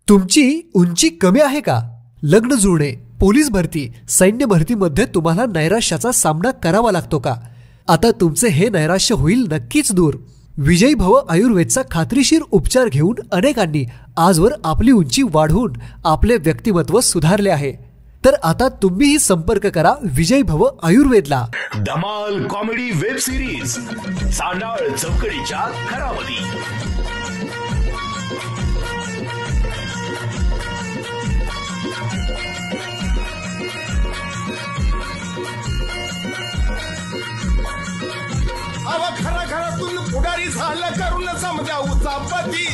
तुमची उंची कमी आहे का? लग्न जुळणे, पोलीस भरती, सैन्य भरतीमध्ये तुम्हाला नैराश्याचा सामना करावा लागतो का? आता तुमचे हे नैराश्य होईल नक्कीच दूर. विजयी भव आयुर्वेदचा खात्रीशीर उपचार घेऊन अनेकांनी आजवर आपली उंची वाढवून आपले व्यक्तिमत्व सुधारले आहे. तर आता तुम्हीही संपर्क करा विजयी भव आयुर्वेदला. धमाल कॉमेडी वेब सिरीज सांडाळ चौकडीच्या घरामध्ये. खरा घरातून पुढारी झालं करून समजा उचापती.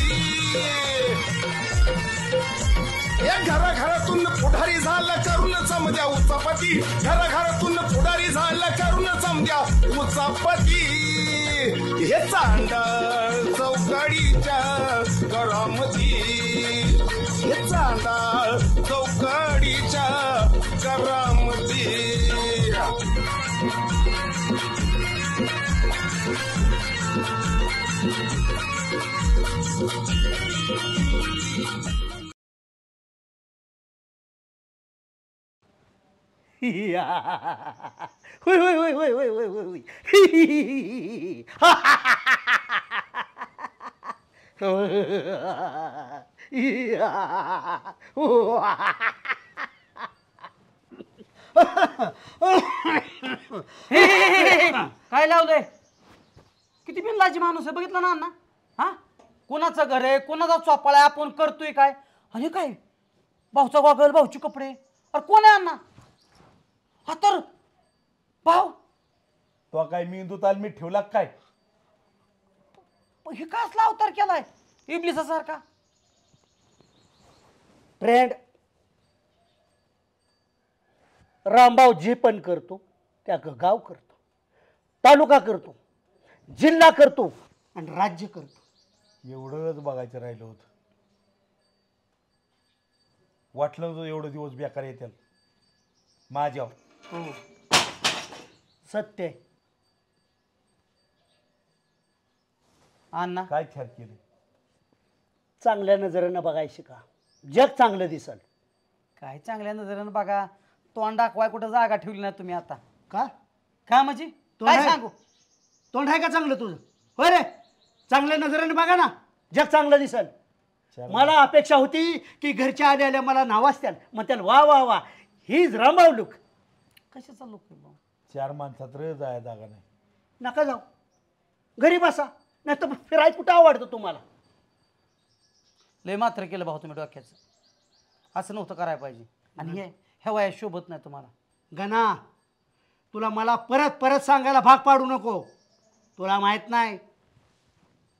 घरातून पुढारी झालं करून समजा उचापती. घरातून पुढारी झालं करून समजा उचापती. हे चांडाळ चौकडीच्या घरामध्ये. हे चांडाळ चौकडीच्या घरामध्ये. होय होय होय होय होय होय होय होय. काय लावलंय? किती बिनलाजी माणूस आहे बघितलं ना अण्णा. हा, कोणाचं घर आहे, कोणाचा चोपाळा आहे, आपण करतोय काय? आणि काय भाऊचा गॉगल, भाऊचे कपडे. अरे कोण आहे अण्णा? हा तर भाऊ. तो काय मेंदूत आल मी ठेवला काय? हे काय असला अवतार केलाय इब्लिसासारखा? फ्रेंड, रामभाऊ जे पण करतो त्या गाव करतो, तालुका करतो, जिल्हा करतो आणि राज्य करतो. एवढंच बघायचं राहिलं होतं. वाटलं होतं एवढं दिवस बेकार येतील माझ्या. सत्य आहे. अण्णा काय छान केलं. चांगल्या नजरेनं बघायची का? जग चांगलं दिसल. काय चांगल्या नजरेनं बघा. तोंड दाखवाय कुठं जागा ठेवली नाही तुम्ही आता. का? काय म्हणजे काय सांगू? तोंड आहे का चांगलं तुझं? होय रे, चांगल्या नजरेनं बघा ना, जग चांगलं दिसल. मला अपेक्षा होती की घरच्या आल्या आल्या मला नावाजत्याल, मग त्याला वा वा वा हीच रामभाऊ लुक. कशाचा लोक? चार माणसात रह जाय जागा नाही. नका जाऊ, घरी बसा. नाही तर फिरायला कुठं आवडतं तुम्हाला? लय मात्र केलं भाऊ तुम्ही डोक्याचं. असं नव्हतं करायला पाहिजे. आणि हे वयात शोभत नाही तुम्हाला. गणा, तुला मला परत परत सांगायला भाग पाडू नको. तुला माहीत नाही,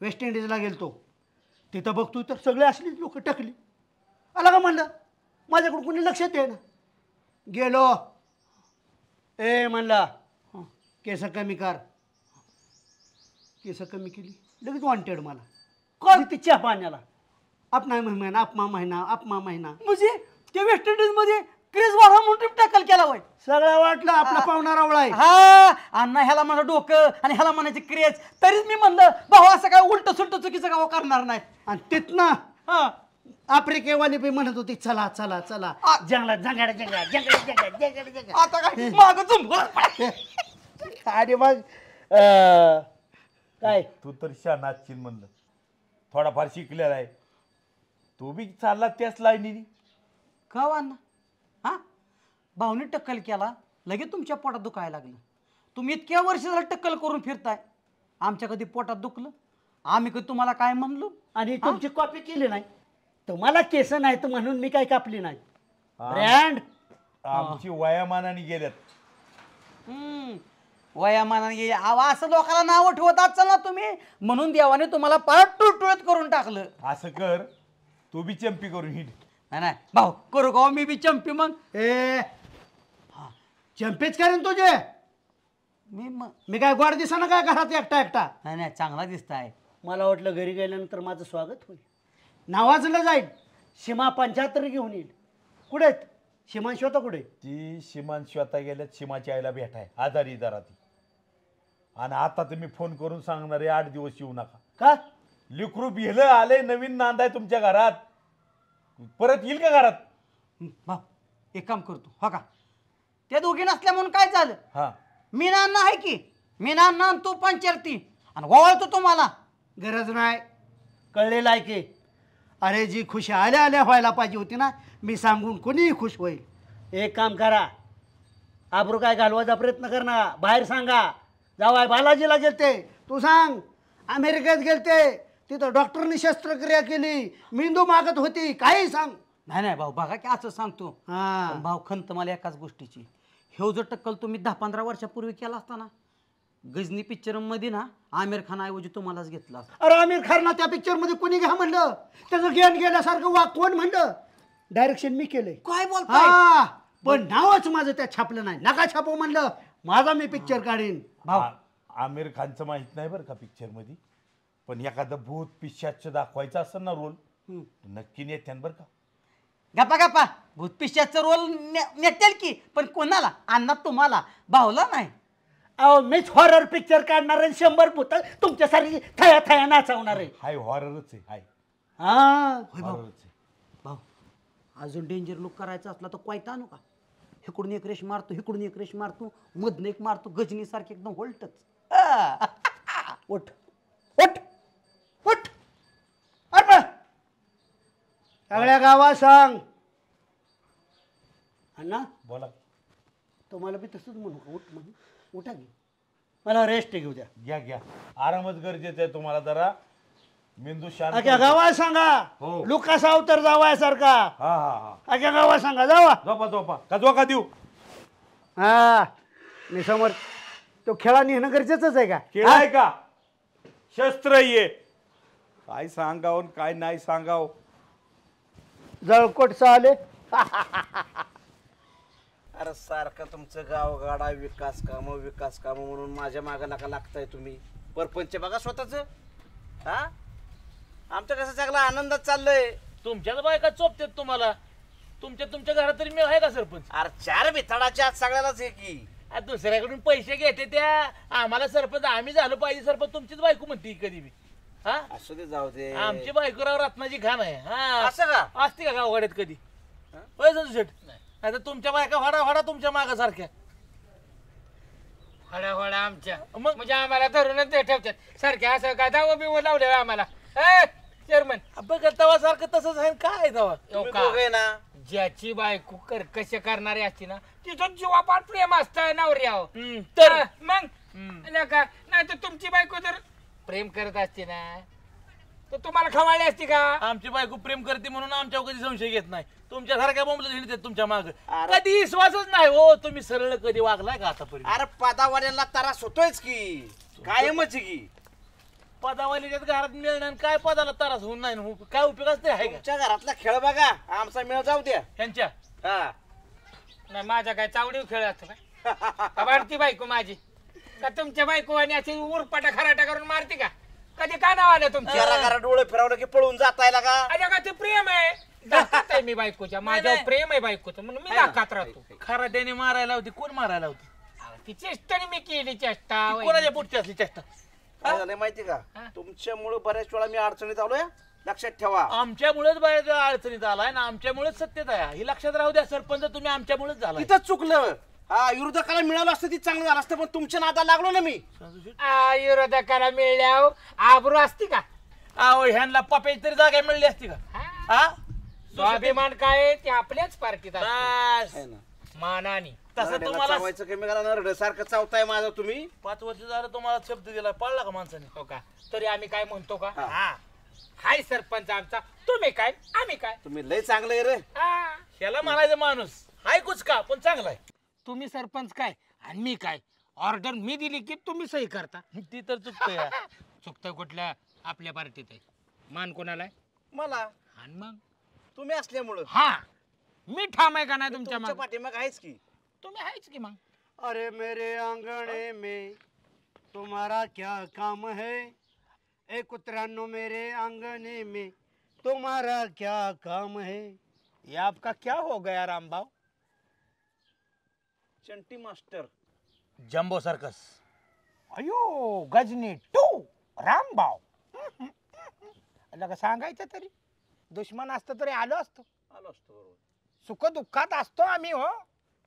वेस्ट इंडिजला गेलतो, तिथं बघतो तर सगळे असलीच लोक टकली. आला का म्हणलं, माझ्याकडून कोणी लक्ष दे ना. गेलो, ए म्हणला केस कमी कर. केस कमी केली, लगेच वॉन्टेड मला. कधी ती चहा पाण्याला अपना महिना अपमा महिना अपमा महिना. म्हणजे ते वेस्ट इंडिज मध्ये क्रेज वाढवा म्हणून टॅकल केला होय. सगळं वाटलं आपला पाहुणा रावळा आहे. हा, अण्णा ह्याला म्हणा डोकं आणि ह्याला म्हणायचे क्रेज. तरीच मी म्हणलं भाऊ असं काय उलट सुलट चुकीचं गाव करणार नाही. आणि तिथनं आफ्रिकेवाली बी म्हणत होती चला चला चला जंगलात जंगड जंगड जंगड जंगड जंगड जंगड. आता काय मागं झुंबर. आणि मग काय तू तर शानाचीन म्हणलं, थोडाफार शिकलेला आहे तू बी. चालला त्याच लाईनीने का अण्णा? हा, भाऊने टक्कल केला लगेच तुमच्या पोटात दुखायला लागलं. तुम्ही इतक्या वर्ष झालं टक्कल करून फिरताय. आमच्या कधी पोटात दुखलं? आम्ही कधी तुम्हाला काय म्हणलो? आणि तुमची कॉपी केली नाही. तुम्हाला केस नाहीत म्हणून मी काय कापली नाही. ब्रँड आमची वयामानाने गेल्यात. वयामानाने गेले. असं लोकांना नाव ठेवत असाल ना तुम्ही, म्हणून देवाने तुम्हाला परत टुळटुळत करून टाकलं. असं कर, तू बी चंपी करून हिट. नाही नाही भाऊ, करू का मी बी चंपी? मग चंपीच करेन तुझे. मी काय गोड दिसा ना काय घरात एकटा एकटा? नाही नाही, चांगला दिसताय. मला वाटलं घरी गेल्यानंतर माझं स्वागत होईल, नावाजलं जाईल, सीमा 75 घेऊन येईल. कुठे आहेत सीमा श्वेता? कुठे? ती सीमान श्वेता गेल्यात सीमाच्या आईला भेटाय आजारी जरा ती. आणि आता तुम्ही फोन करून सांगणार आहे 8 दिवस येऊ नका. का? लिकरू बिहलं आले, नवीन नांदाय तुमच्या घरात, परत येईल का घरात? भाऊ एक काम करतो हो का, ते दोघी नसल्या म्हणून काय झालं, हा मी नाना आहे की, मी नाना आणि तू 75 आणि गोवळतो तुम्हाला. गरज नाही, कळलेलं आहे की. अरे जी खुशी आल्या आल्या व्हायला पाहिजे होती ना, मी सांगून कोणीही खुश होईल. एक काम करा, आबरू काय घालवायचा प्रयत्न कर ना, बाहेर सांगा जावाय बालाजीला गेलते, तू सांग अमेरिकेत गेलते, तिथं डॉक्टरनी शस्त्रक्रिया केली, मेंदू मागत होती, काही सांग. नाही नाही भाऊ बघा की असं सांगतो. हा. पण भाऊ खंत मला एकाच गोष्टीची, ह्यो जो टक्कल तुम्ही 10-15 वर्षापूर्वी केला असता ना, गजनी पिक्चर मध्ये ना आमिर खान ऐवजी तुम्हालाच घेतला असता. अरे आमिर खानला त्या पिक्चर मध्ये कोणी घ्या म्हणलं, त्याचं ज्ञान गेल्यासारखं वा कोण म्हणलं, डायरेक्शन मी केलंय. काय बोलताय? हा, पण नावच माझं त्यात छापलं नाही, नका छापू म्हणलं, माझा मी पिक्चर काढीन. आमिर खानचं माहित नाही बरं का पिक्चर मध्ये, पण एखादं भूत पिशाच दाखवायचं असेल ना रोल, नक्की नेत्यान बरं का. गप्पा गप्पा, भूत पिशाचा रोल नेटेल की, पण कोणाला अन्नात तुम्हाला, भाऊला नाही. अहो मीच हॉरर पिक्चर काढणार आहे, 100 भूत तुमच्यासारखी थया थया नाचवणार आहे. हाय हॉररच आहे, हाय हा हॉररच आहे. भाऊ अजून डेंजर लुक करायचा असला तर कोयता आणू का, इकडून एक रेश मारतो, इकडून एक रेश मारतो, मधनं एक मारतो, गजनी सारखे एकदम होल्टच. उठ उठ उठ, अरे सगळ्या गावात सांग. अण्णा बोला. तुम्हाला बी तसंच म्हणू का, उठ म्हणून, उठा की, मला रेस्ट घेऊ द्या. घ्या घ्या, आरामच गरजेचं आहे तुम्हाला, जरा मेंदू शांत. अख्या गावात सांगा, हो. लुकास अवतार जावायसारखा, हा हा हा, अख्या गावात सांगा जावा. झोपा झोपा, का झोका देऊ? हा मी समोर तो खेळा नेणं गरजेचंच आहे का? केळाय का शस्त्र ये, काय सांगाव काय नाही सांगाव. जळकोट आले. अरे सारखं तुमचं गावगाडा विकास काम म्हणून माझ्या मागं नका लागताय तुम्ही. परपंच बघा स्वतःच. हा आमचं कसं चांगला आनंदात चाललंय. तुमच्याच बायका चोपतात तुम्हाला, तुमच्या घरात तरी मी आहे का सरपंच? अरे 4 भिताडाच्या आत सगळ्यालाच आहे की. दुसऱ्याकडून पैसे घेते त्या, आम्हाला सरपंच आम्ही झालो पाहिजे सरपंच, तुमचीच बायको म्हणते कधी बी. हा असू दे जाऊ दे. आमची बायको राव रत्नाची खान आहे. हा असं का? असते का गावगाड्यात कधी? होय संजू शेठ? नाही तर तुमच्या बायका वाडा तुमच्या मागा सारख्या हळा आमच्या मग म्हणजे आम्हाला धरूनच ते ठेवतात सारख्या, असं काय दावा बिवं लावले आम्हाला. चेअरमन बघ तवा सारखं तसंच आहे काय तवा. तुम्ही दोघे ना, ज्याची बायको कसे करणारी असते ना, तिथं जीवापाड प्रेम असतं नवऱ्यावर. तर मग नाही तर तुमची बायको जर प्रेम करत असते ना, तर तुम्हाला खवाळली असती का? आमची बायको प्रेम करते म्हणून आमच्यावर कधी संशय घेत नाही. तुमच्या सारख्या बोंबलं हिंडतात तुमच्या माग, अरे. कधी विश्वासच नाही हो. तुम्ही सरळ कधी वागलाय का आतापर्यंत? अरे पदावाल्यांना त्रास होतोयच की, कायमच की. पदावालीच्या घरात मिळणार काय, पदाला त्रास होऊन नाही ना, काय उपयोगच नाही आहे का तुमच्या घरातला खेळ बघा, आमचा मेळ जाऊ द्या. ह्यांच्या? हा नाही माझा काय चावडीव खेळ असतो का? वाढती बायको माझी का तुमच्या बायको आणि अशी उरपाटा खराटा करून मारते का? कधी का नाव आलं तुमच्या? घरा डोळे फिरवलं की पळून जातायला का? अरे का ते प्रेम आहे, दाखवत आहे मी बायकोच्या, माझ्यावर प्रेम आहे बायकोचं म्हणून मी दाखवत राहतो. खरा त्याने मारायला होती, कोण मारायला होती? ती चेष्टाने मी केली चेष्टा. ती कोणाच्या पुढची असली चेष्टा? काय झालंय माहिती का, तुमच्यामुळे बऱ्याच वेळा मी अडचणीत आलोय, लक्षात ठेवा. आमच्यामुळेच बाहेर अडचणीत आलाय ना, आमच्यामुळेच सत्तेत आहे ही लक्षात राहू द्या. सरपंच तुम्ही आमच्यामुळेच झाला. तिथंच चुकलं. हा विरोधकाला मिळालं असतं ती चांगलं झालं असतं, पण तुमच्या नादाला लागलो ना मी. विरोधकाला मिळल्यावर आबरू असती का? अहो ह्यांना पप्याची तरी जागा मिळली असती का? हा स्वाभिमान काय ते आपल्याच पार्टीत असतो. बस. है ना. मानानी तसं तुम्हाला चावायचं कमी करा, नरड सारखं चावताय माझं तुम्ही. 5 वर्ष झालं तुम्हाला शब्द दिला, पाळला का माणसाने? हो का? तरी आम्ही काय म्हणतो का? हा. हाय सरपंच आमचा, तुम्ही काय आम्ही काय. तुम्ही लय चांगलं आहे रे. हा. ह्याला म्हणायचं माणूस हाय कुच का, पण चांगला आहे. तुम्ही सरपंच काय आणि मी काय, ऑर्डर मी दिली की तुम्ही सही करता. ती तर चुकतंय. चुकतं कुठल्या? आपल्या पार्टीत आहे. मान कोणाला आहे? मला आणि मग तुम्ही असल्यामुळं हा मी ठाम आहे का नाही तुमच्या तुमच्या मागे? पाठीमाग आहेच की. तुम्ही आहेच की मग. अरे मेरे आंगणे में तुम्हारा क्या काम है, ए कुतरानो मेरे आंगने में तुम्हारा क्या काम है? ये आपका क्या हो गया रामभाऊ? चंटी मास्टर. Jumbo circus. अयो गजनी 2 रामभाऊ. लगा सांगायचं तरी, दुश्मन असतं तरी आलो असतो. बरोबर. सुख दुःखात असतो आम्ही हो.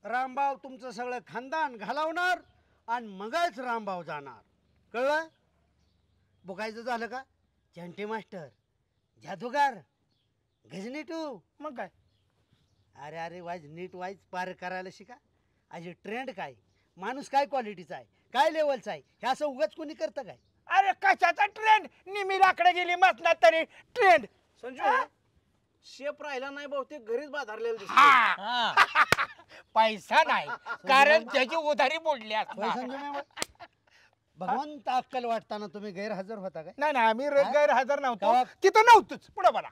रामभाऊ तुमचं सगळं खानदान घालवणार आणि मगच रामभाऊ जाणार. कळलं? बघायचं झालं का? चंटी मास्टर, जादूगार, गजनी 2. मग काय? अरे अरे वाईज नीट वाईज पार करायला शिका. आज ट्रेंड काय, माणूस काय क्वालिटीचा आहे, काय लेवलचा आहे, हे असं उगाच कोणी करतं काय? अरे कशाचा ट्रेंड? निमी लाकडे गेली मसनात तरी ट्रेंड. संजू शेप राहिला नाही बहुतेक घरीच बाजारलेला दिसतो. हा. पैसा नाही कारण त्याची उधारी मोडली होय असणार. संजय मामा? भगवंत अक्कल वाटताना तुम्ही गैरहजर होता काय? नाही नाही आम्ही गैरहजर नव्हतो, गावात- तिथं नव्हतोच. पुढे बोला.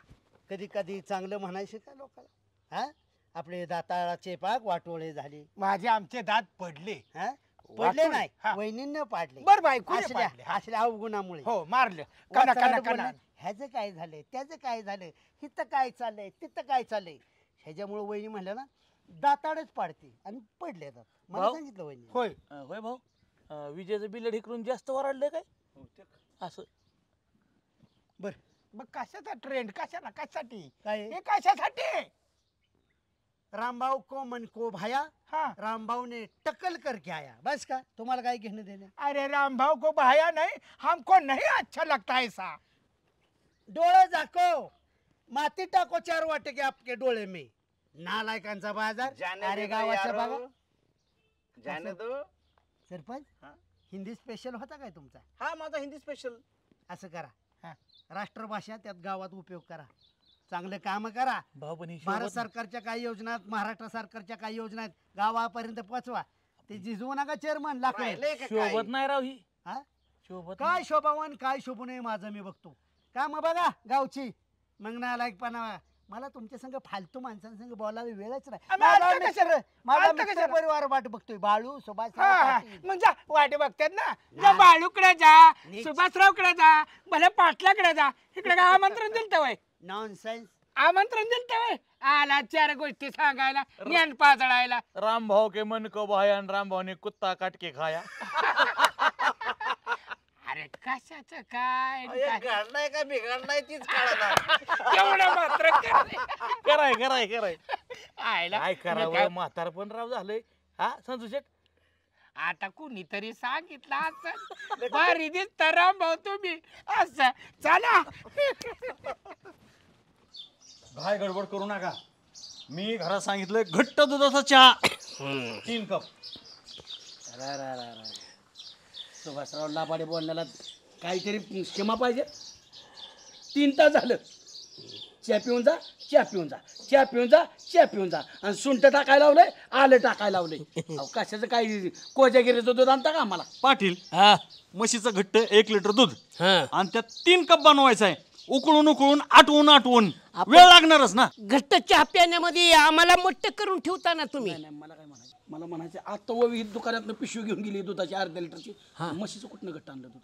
कधी कधी चांगलं म्हणायचं का लोकांना? हा, आपले दाताळाचे पाक वाटोळे झाले. माझे आमचे दात पडले. हा, पडले वाटोळे? नाही, हा. वहिनींना पाडले. बर बायको असल्या असल्या अवगुणामुळे. हो मारलं. कना कना कना. ह्याचं काय झालंय, त्याचं काय झालं, हिथं काय चाललंय, तिथं काय चाललंय, ह्याच्यामुळे वहिनी म्हणल्या ना दाताडच पाडते आणि पडले जात. मला भाऊ? सांगितलं वहिनी. होय होय भाऊ, विजेचं बिल ढिकलून जास्त वराडलंय काय असं? बर, मग कशाचा ट्रेंड? कशाला कशासाठी? काय हे कशासाठी? रामभाऊ को मन को भाया, हा. रामभाऊ ने टक्कल करके आया. बस का? तुम्हाला काय घेणं देणं? अरे रामभाऊ को भाया नहीं, हमको नहीं अच्छा लगता ऐसा. डोळे झाको, माती टाको 4 वाटे के आपके डोळे में. नालायकांचा बाजार. जाने अरे दे दो गावाच्या यारो. बागा. जाने दो. सरपंच, हा? हिंदी स्पेशल होता काय तुमचा? हा माझा हिंदी स्पेशल. असं करा, हा. राष्ट्रभाषा त्यात गावात उपयोग करा, चांगलं काम करा. भाऊ पण ही भारत शोभत- सरकारच्या काही योजना आहेत, महाराष्ट्र सरकारच्या काही योजना आहेत, गावापर्यंत पोचवा. ते जिजवू नका चेअरमन लागले. राहिले का काय? शोभत नाही राव ही. हा? शोभत काय शोभावान काय शोभू नये माझं मी बघतो. काम बघा गावची. मग ना लायकपणा. मला तुमच्या संग फालतू माणसांसंग बोलायला वेळच नाही. आम्ही आलता माझा कशाला? माझा आलता मित्र कशाला? परिवार वाट बघतोय. बाळू, सुभाष, हा, हा. पाटील. मग जा वाटे बघतात ना. जा नाही. बाळूकडे जा, नीट. सुभाषरावकडे जा, भले पाटलाकडे जा. इकडे काय आमंत्रण दिलं वय? नॉनसेन्स. आमंत्रण दिलं वय? आला 4 गोष्टी सांगायला, ज्ञान पाजळायला. राम भाऊ के मन को भाया आणि राम भाऊ ने कुत्ता काट के खाया. अरे कशाच काय अरे, घडलाय का बिघडलाय तीच कळणार. एवढं मात्र कराय कराय कराय आयला काय मग करावं, म्हातार पण राव झालंय. हा संजू शेठ, आता कुणीतरी सांगितलं असं भारी दिसत राम भाऊ तुम्ही असं. चला काय गडबड करू नका. मी घरात सांगितलंय घट्ट दुधाचा चहा 3 कप. सुभाषराव लाबाडे बोलण्याला काहीतरी क्षमा पाहिजे. 3 तास झालं. चहा पिऊन जा, चहा पिऊन जा, चहा पिऊन जा, चहा पिऊन जा. आणि सुंठ टाकायला लावलंय, आलं टाकायला लावलंय. अहो, कशाचं काही कोजागिरीचं दूध आणता का आम्हाला? पाटील, म्हशीचं घट्ट 1 लिटर दूध आणि त्यात 3 कप बनवायचं आहे. उकळून उकळून आटवून वेळ लागणारच ना. घट्ट चहा प्याण्यामध्ये आम्हाला मोठं करून ठेवता ना तुम्ही. नाही, मला काय म्हणायचं, मला म्हणायचं आता व दुकानात पिशवी घेऊन गेली दुधाची 1/2 लिटरची. म्हशीचं कुठनं घट्ट आणलं दूध?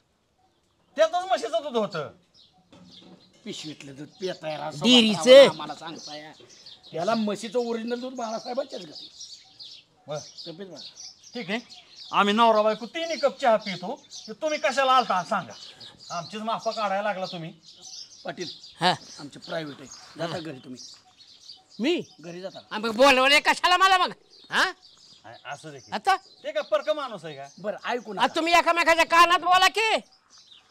त्यातच म्हशीचं दूध होतं. पिशवीतलं दूध पिताय राव, डेअरीचं. सुभाषराव आम्हाला सांगताय. त्याला म्हशीचं ओरिजिनल दूध बाळासाहेबांच्याच घरी. बरं, तब्येत बघा. ठीक आहे. आम्ही नवरा बायको 3 कप चहा पितो. ते तुम्ही कशाला आलता सांगा. आमचीच माफा काढायला लागला तुम्ही. पाटील, हा, आमचे प्रायव्हेट आहे, जाता घरी तुम्ही. मी घरी जाता. आम्ही बोलवले कशाला मला मग? हा, असं देखील आता ते काय परक माणूस आहे का? बरं ऐकू आता नका. तुम्ही एकामेकाच्या कानात बोला की.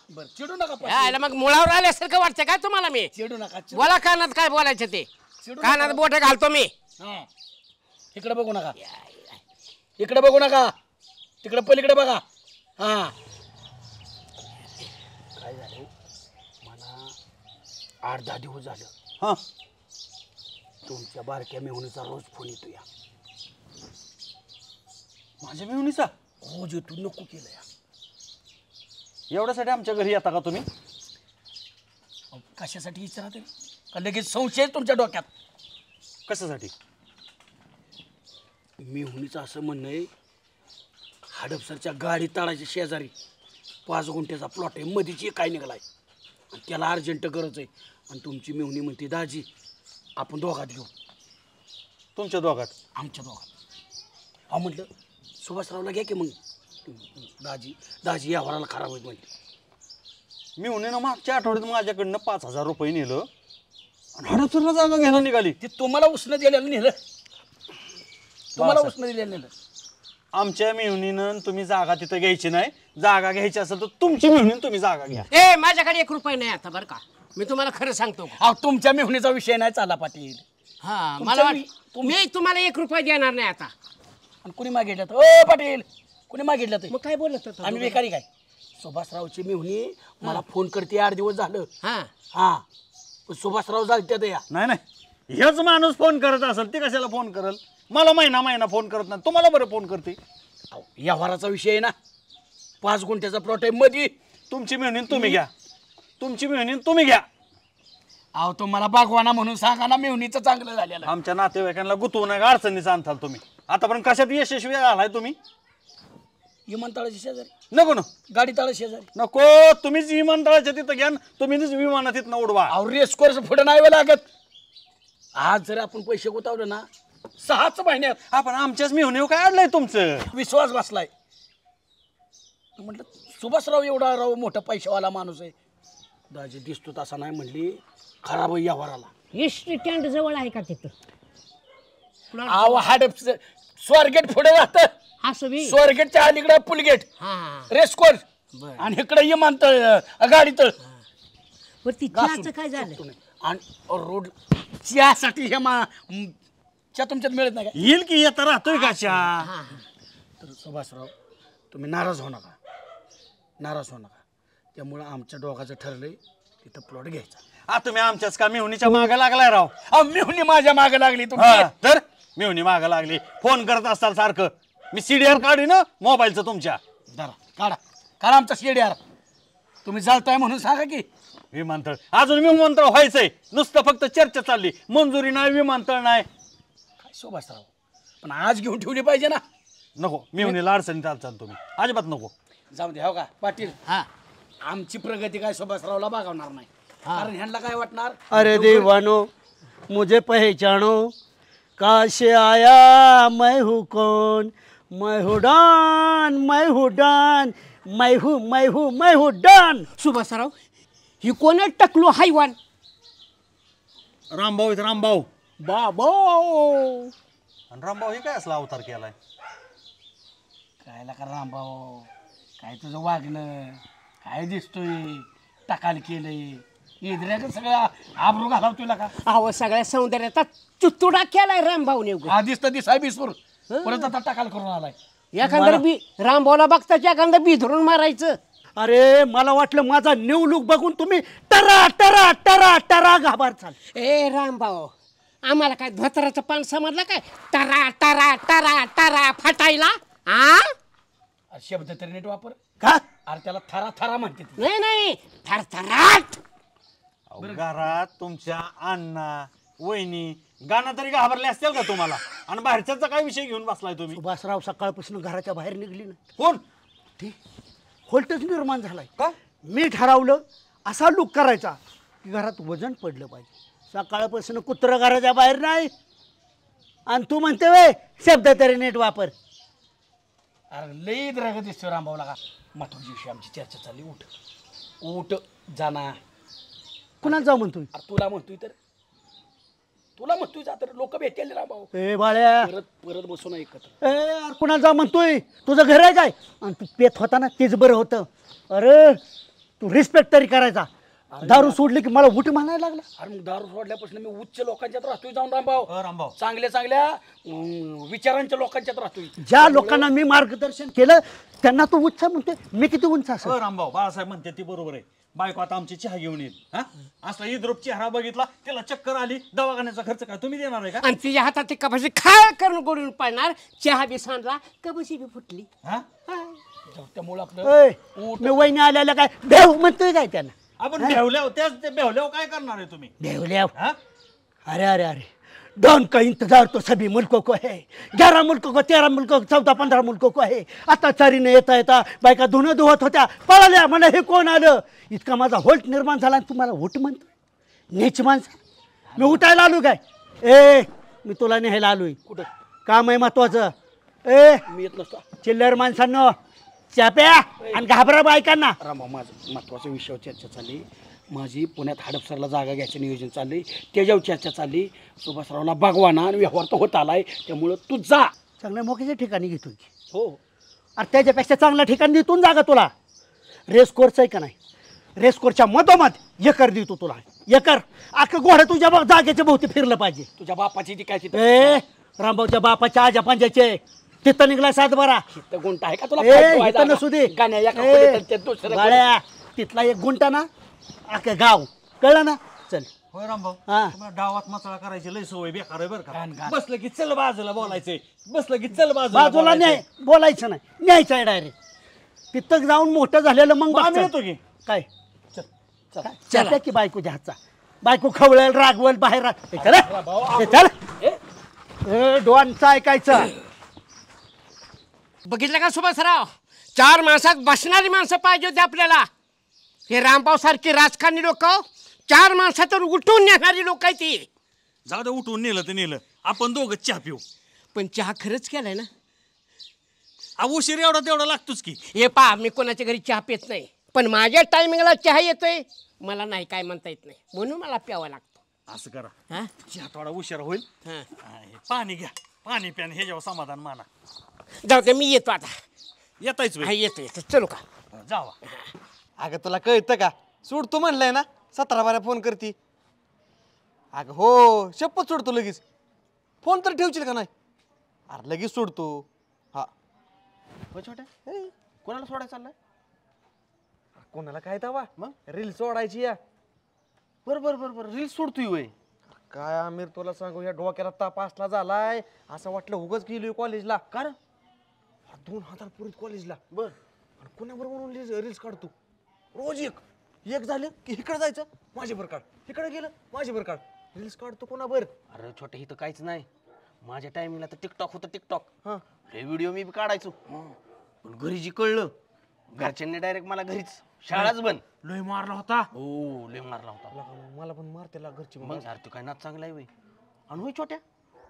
बरं चिडू नका पाटील. यायला मग मुळावर आल्यासारखं वाटतं काय तुम्हाला? मी चिडू नका. बोला कानात काय बोलायचं ते. चिडू कानात नका. बोट घालतो मी. हा. इकडे बघू नका, इकडे बघू नका, तिकडे पलीकडे बघा. हा, काय झालं मला 8-10 दिवस झालं. हा, तुमच्या बारक्या मेहुणीचा रोज फोन येतो. या माझ्या मिळूनीचा रोज येतो. नको केलं या. एवढ्यासाठी आमच्या घरी येता का तुम्ही? अहो, कशासाठी विचारा ते का लगेच संशय तुमच्या डोक्यात? कशासाठी? मेहुणीचं असं म्हणणं आहे हडपसरच्या गाडी तळाच्या शेजारी 5 गुंठ्याचा प्लॉट आहे, मधीची काय निघालाय. आणि त्याला अर्जंट गरज आहे. आणि तुमची मेहुणी म्हणते दाजी आपण दोघात घेऊ. तुमच्या दोघात? आमच्या दोघात. अहो म्हटलं सुभाषरावला घ्या की मग. दाजी या वराला खराब होईल म्हणजे. मी म्हणे ना मागच्या आठवड्यात माझ्याकडनं 5,000 रुपये नेलं आणि हडपसरला जागा घ्यायला निघाली. ते तुम्हाला उष्ण दिलेलं नेलं. तुम्हाला उष्ण दिलेलं नेलं. आमच्या मेहुणीनं तुम्ही जागा तिथं घ्यायची नाही. जागा घ्यायची असेल तर तुमची मेहुणीनं तुम्ही जागा घ्या. ए माझ्याकडे 1 रुपया नाही आता बरं का. मी तुम्हाला खरं सांगतो. अहो तुमच्या मेहुणीचा विषय नाही चालला पाटील. हा मला मी तुम्हाला 1 रुपया देणार नाही आता. आणि कुणी मागितलं? ओ पाटील कुणी मागितलं? मग काय बोलत होता? आम्ही बेकारी काय? सुभाषरावची मेहुणी मला फोन करते 8 दिवस झालं. हा हा सुभाषराव जागत्यात या. नाही हेच माणूस फोन करत असेल ती कशाला फोन करल? मला महिना फोन करत नाही, तुम्हाला बरं फोन करते. व्यवहाराचा विषय आहे ना. 5 गुंठ्याचा प्लॉट आहे मध्ये. तुमची मेहुणी तुम्ही घ्या. तुमची मेहुणी तुम्ही घ्या. अहो तुम्हाला बागवाना म्हणून सांगा ना, मेहुणीचं चांगलं झालेलं. आमच्या नातेवाईकांना गुतवून अडचणीचा आणताल तुम्ही. आतापर्यंत कशात यशस्वी झालाय तुम्ही? विमानतळाच्या शेजारी नको ना. गाडी तळा शेजारी नको. तुम्हीच विमानतळाच्या तिथं घ्या, तुम्हीच विमानात तिथं उडवा. अहो रेस कोर्स पुढे नाही लागत. आज जर आपण पैसे गुतावले ना 6च महिन्यात आपण आमच्याच मेहुणीवर काय अडलंय तुमचं? विश्वास बसलाय. म्हटलं सुभाषराव एवढा राव मोठा पैशावाला माणूस आहे. दाजी दिसतो तसा नाही म्हणली. खराब व्यवहाराला. एसटी स्टँड जवळ आहे का तिथं? अहो हाडप स्वारगेट पुढे राहतं. असं बी स्वारगेटच्या अलीकडे पुलगेट रेस कोर्स आणि इकडे विमानतळ गाडीतळ. वरती चहाचं काय झालं? आणि रोड चहासाठी हे चहा तुमच्यात मिळत नाही का? येईल की येता राहतोय का चहा? तर सुभाषराव तुम्ही नाराज होऊ नका. नाराज होऊ नका. त्यामुळं आमच्या दोघांचं ठरलंय तिथं प्लॉट घ्यायचा. तुम्ही आमच्याच का मेहुणीच्या मागे लागलाय राव? मेहुणी माझ्या मागे लागली. तर मेहुणी मागे लागली. फोन करत असाल सारखं. मी सीडीआर काढू ना मोबाईलचं तुमच्या. काढा आमचा सीडीआर. तुम्ही चालताय म्हणून सांगा की. विमानतळ अजून विमानतळ व्हायचंय. नुसतं फक्त चर्चा चालली. मंजुरी नाही, विमानतळ नाही. काय सुभाषराव पण आज घेऊन ठेवली पाहिजे ना. नको. मेहुणीला अडचणीत चालचाल तुम्ही. अजिबात नको. जाऊ दे. हो का पाटील? आमची प्रगती काय सुभाषरावला बघवणार नाही. कारण ह्यांना काय वाटणार? अरे दीवानो मुझे पहचानो काशे आया मैं हूँ कौन, मैं हूँ डॉन, मैं हूँ डॉन, मैं हूँ डॉन. सुभाषराव ही कोण टकलो हैवान? रामभाऊ आहेत. रामभाऊ. बाबो. आणि रामभाऊ हे काय असला अवतार केलाय? कायला का रामभाऊ काय तुझं वागणं काय दिसतोय? टकाल केलंय. इधऱ्या सगळ्या आबरू घालाव तुला का? अहो सगळ्या सौंदर्याचा चुतुडा केलाय रामभाऊने. आधीच तर दिसाय बिसूर परत आता टकाल करून आलाय. एखादा बी रामभाऊला बघताच एखादा बी धरून मारायचं. अरे मला वाटलं माझा न्यू लुक बघून तुम्ही टरा टरा टरा टरा घाबरचाल. ए रामभाऊ आम्हाला काय धोतराचं पान समजलं काय? टरा टरा टरा टरा फाटायला. शब्द तरी नीट वापर. का? अरे त्याला थरा थरा म्हणते. नाही थरथराट. घरात तुमच्या अण्णा वहिनी गाणं तरी घाबरले असतील का तुम्हाला? आणि बाहेरच्याचा काय विषय घेऊन बसलाय तुम्ही? सुभाषराव सकाळपासून घराच्या बाहेर निघली ना. कोण? ते खोलटच निर्माण झालाय. का? मी ठरवलं असा लुक करायचा की घरात वजन पडलं पाहिजे. सकाळपासून कुत्रं घराच्या बाहेर नाही. आणि तू म्हणते वे शब्द तरी नीट वापर. अरे लई द्रग दिसतो रामभाऊला का? महत्वाच्या विषयी आमची चर्चा चालली. उठ जाना. कुणाला जाऊ म्हणतोय? तुला म्हणतोय तर तुला म्हणतोय जा तर लोक भेटेल रामभाऊ. ए बाळ्या परत बसून एकत्र. ए कुणाला जाऊ म्हणतोय? तुझं घर आहे काय? आणि तू पेत होता ना तेच बरं होतं. अरे तू रिस्पेक्ट तरी करायचा. दारू सोडली की मला उठ म्हणायला लागला. अरे मग दारू सोडल्यापासून मी उच्च लोकांच्यात राहतोय जाऊन रामभाऊ. रामभाऊ चांगल्या विचारांच्या लोकांच्यात राहतोय. ज्या लोकांना मी मार्गदर्शन केलं त्यांना तू उच्च म्हणतोय. मी किती उंच असं? रामभाऊ बाळासाहेब म्हणते ती बरोबर आहे. बायको आता आमची चहा घेऊन येईल. असला इद्रूप चेहरा बघितला त्याला चक्कर आली. दवाखान्याचा खर्च काय तुम्ही देणार आहे का? आणि तिच्या हातात ते कपाशी खाळ करून गोडून पडणार. चहा बी सांडला कपाशी बी फुटली. त्यामुळे आपलं मी वहिनी आल्याला काय देव म्हणतोय काय त्यांना? आपण बेवल्यावर त्याच ते बेवल्यावर काय करणार आहे तुम्ही? बेवल्यावर? अरे अरे अरे डॉन का इंतजार तो सभी मुल्कों को है, 11 मुल्कों को, 13 मुल्कों को, 14-15 मुल्कों को है. आता चारीने येता येता बायका धुणं धुवत होत्या, पळाल्या. मला हे कोण आलं, इतका माझा होल्ट निर्माण झाला आणि तुम्हाला होट म्हणतो नीच माणसं. मी उठायला आलो काय? ए मी तुला न्यायला आलोय. कुठं काम आहे महत्वाचं. ए मी येत नसतो. चिल्लर माणसांनो चाप्या आणि घाबरा बायकांना. रामा माझं महत्वाच्या विषयावर चर्चा चालली. माझी पुण्यात हडपसरला जागा घ्यायचं नियोजन चाललंय, त्याच्यावर चर्चा चालली. सुभाषरावला भगवाना आणि व्यवहार तर होत आलाय, त्यामुळं तू जा. चांगल्या मोक्याच्या ठिकाणी घेतो की. हो अरे त्याच्यापेक्षा चांगल्या ठिकाणी देतून जागा तुला. रेस कोर्स आहे का नाही, रेस कोर्सच्या मधोमध एकर देतो तुला. एकर अख्खं घोडं तुझ्या जागेच्या भोवती फिरलं पाहिजे. तुझ्या बापाची ती काय तिथं? ए रामभाऊच्या बापाच्या आजा पंजाचे तिथं निघला 7 बारा. तिथं गुंटा आहे का तुला? नसू दे गाड्या, तिथला 1 गुंटा ना अख्खं गाव कळलं ना. चल होय रामभाऊ, तुम्हाला डावात मसाला करायची लय सवय बेकार आहे बरं का. बसलं की चल बाजूला बोलायचंय, बसलं की चल बाजूला न्याय बोलायचं नाही, न्यायचं आहे डायरेक्ट. तिथं जाऊन मोठं झालेलं मग आम्ही येतो की. काय चल की बायकोच्या हातचा. बायको खवळेल रागवल बाहेर. चल डोनचं ऐकायचं. बघितलं का सुभाषराव, 4 माणसात बसणारी माणसं पाहिजे होती आपल्याला. हे रामभाऊ सारखी राजकारणी लोक 4 माणसातून उठून नेणारी लोक आहे ती. जाऊ दे, उठून नेलं तर नेलं, आपण दोघं चहा पिऊ. पण चहा खरंच केलाय ना? उशीर एवढा तेवढा लागतोच की. हे पहा, मी कोणाच्या घरी चहा पित नाही, पण माझ्या टायमिंगला चहा येतोय. मला नाही काय म्हणता येत नाही, म्हणून मला प्यावा लागतो. असं करा, चहा थोडा उशीर होईल. पाणी घ्या, पाणी प्यान ह्याच्यावर समाधान माना. जाऊ दे, मी येतो आता. येतायच येतो येतो, चलो का जावा. अगं तुला कळतं का, सोडतो म्हणलंय ना, 17 बारा फोन करती. अगं हो शपथ सोडतो लगेच. फोन तर ठेवशील का नाही? अरे लगेच सोडतो. हा हो छोट्या, कोणाला सोडायला चाललाय? कोणाला काय तवा मग रील सोडायची या. बरोबर रील सोडतोय वय. काय आमिर तुला सांगू, या डोक्याला ताप असला झालाय, असं वाटलं उगाच गेलोय कॉलेजला. कारण 2000 पुरीत कॉलेजला. बर आणि कोणाबरोबर म्हणून रील्स काढतो रोज. एक झालं की इकडे जायचं, माझ्यावर काढ, इकडे गेलं माझ्यावर काढ, रील्स काढतो कोणाबर. अरे छोटे इथं काहीच नाही. माझ्या टायमिंगला तर टिकटॉक होतं. टिकटॉक हे व्हिडिओ मी काढायचो. पण घरी जी कळलं, घरच्यांनी डायरेक्ट मला घरीच शाळाच बंद. लय मारला होता. हो लय मारला होता. मला पण मारते घरची. मग यार तू काय नाच चांगला आहे वय. आणि होय छोट्या,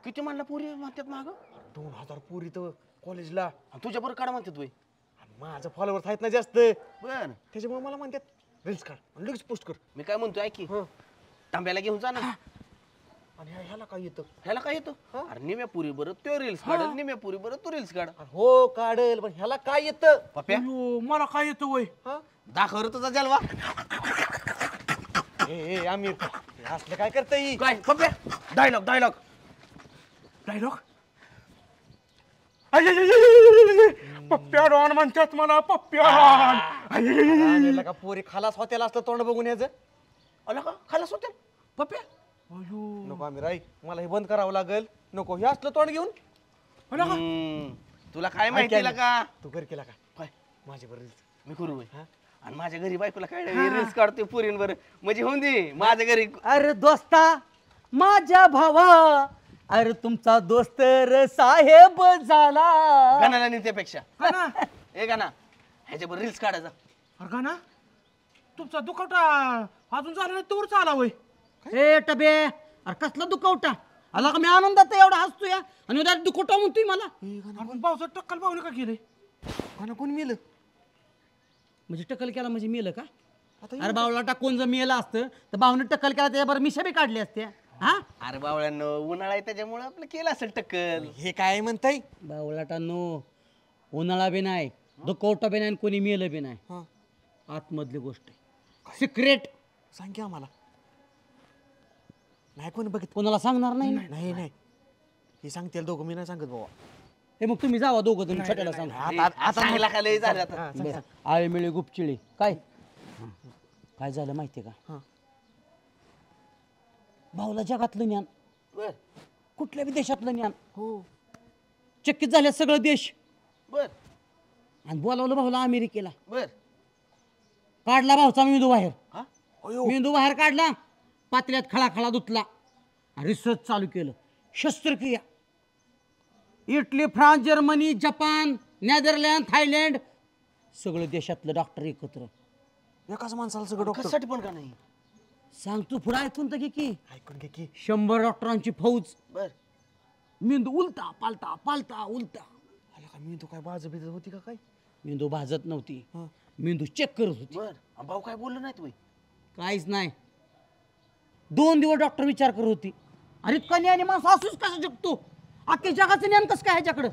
किती म्हणला पुरी म्हणतात माग? 2000 पुरी तर कॉलेजला. तुझ्या बरोबर काढा म्हणतात वय. माझं फॉलोअर्स आहेत ना जास्त, बर त्याच्यामुळे मला म्हणतात रील्स काढ आणि लगेच पोस्ट कर. मी काय म्हणतोय ऐकी, तांब्याला घेऊन जा ना. आणि ह्याला काय येतं? ह्याला काय येतं? अरे निम्या पुरी बरं तो रील्स काढेल, निम्या पुरी बरं तू रील्स काढ. हो काढेल, पण ह्याला काय येतं? पप्या मला काय येतं वय? दाखव रे तुझा जलवा. ए आमिर असलं काय करतय? काय पप्या? डायलॉग पप्प्या डॉन म्हणतात मला, पप्प्या. का पोरी खालास हॉटेल असलं तोंड बघून यायचं. आला का खालास होते पप्या? नको आमिर ऐक, मला हे बंद करावं लागेल. नको हे असलं तोंड घेऊन. तुला काय माहिती का? तू कर केला काय माझ्या बरं रील्स? मी करू आणि माझ्या घरी बायकोला काय रील्स काढतोय पुरींवर, म्हणजे होऊन दे माझ्या घरी. अरे दोस्ता माझ्या भावा, अरे तुमचा दोस्त र साहेब झाला. गाण्याला नेत्यापेक्षा हे गाणं ह्याच्यावर रील्स काढायचा. अरे गाणं तुमचा दुखवटा अजून झाला नाही, तोवर चाला वय. हे टबे, अरे कसला दुखवटा आला का? मी आनंदात एवढा हसतोय आणि उद्या दुखवटा म्हणतोय मला. आपण पावसात टक्कल पाहुणे का केले? गाणं कोण मेलं? म्हणजे टक्कल केला म्हणजे मेलं का? अरे बावळाटा कोण जर मेलं असतं तर भावने टक्कल केला त्याच्याबरोबर मिशा बी काढली असते. अरे बावळ्यांनो उन्हाळा आहे त्याच्यामुळे आपलं केलं असेल टक्कल. हे काय म्हणताय? बावळाटांनो उन्हाळा बी नाही, दुखवटा बी नाही, कोणी मेलं बी नाही. आतमधली गोष्ट आहे, सिक्रेट. सांग की आम्हाला. नाही कोणी बघित, कोणाला सांगणार नाही. नाही हे सांगतील दोघं, मी नाही सांगत बाबा. हे मग तुम्ही जावा दोघं तुम्ही छोट्याला सांग. आता का लय झालं आता. आळे मिळे गुपचिळे काय झालं माहितीये का? भाऊला जगातलं ज्ञान, कुठल्या बी देशातलं ज्ञान चकित झाले सगळं देश. बर आणि बोलावलं भाऊला अमेरिकेला. बर काढला भाऊचा मेंदू बाहेर. मेंदू बाहेर काढला, पातळ्यात खळा धुतला, रिसर्च चालू केलं. शस्त्रक्रिया. Italy, France, Germany, Japan, Netherland, Thailand सगळं देशातलं डॉक्टर एकत्र. एकाच माणसाला सगळं डॉक्टर कशासाठी पण का नाही सांग तू पुढे ऐकून तर घे की. ऐकून घे की. 100 डॉक्टरांची फौज. बर मेंदू उलटा पालटा पालटा उलटा. आला का मेंदू काय बाज बिज होती का काय? मेंदू भाजत नव्हती, मेंदू चेक करत होती. बर भाऊ काय बोललं नाही तुम्ही? काहीच नाही. 2 दिवस डॉक्टर विचार करत होती, अरे कन्याने माणूस असूच कसं जगतो, अख्ख्या जगाचं ज्ञान कसं काय ह्याच्याकडं.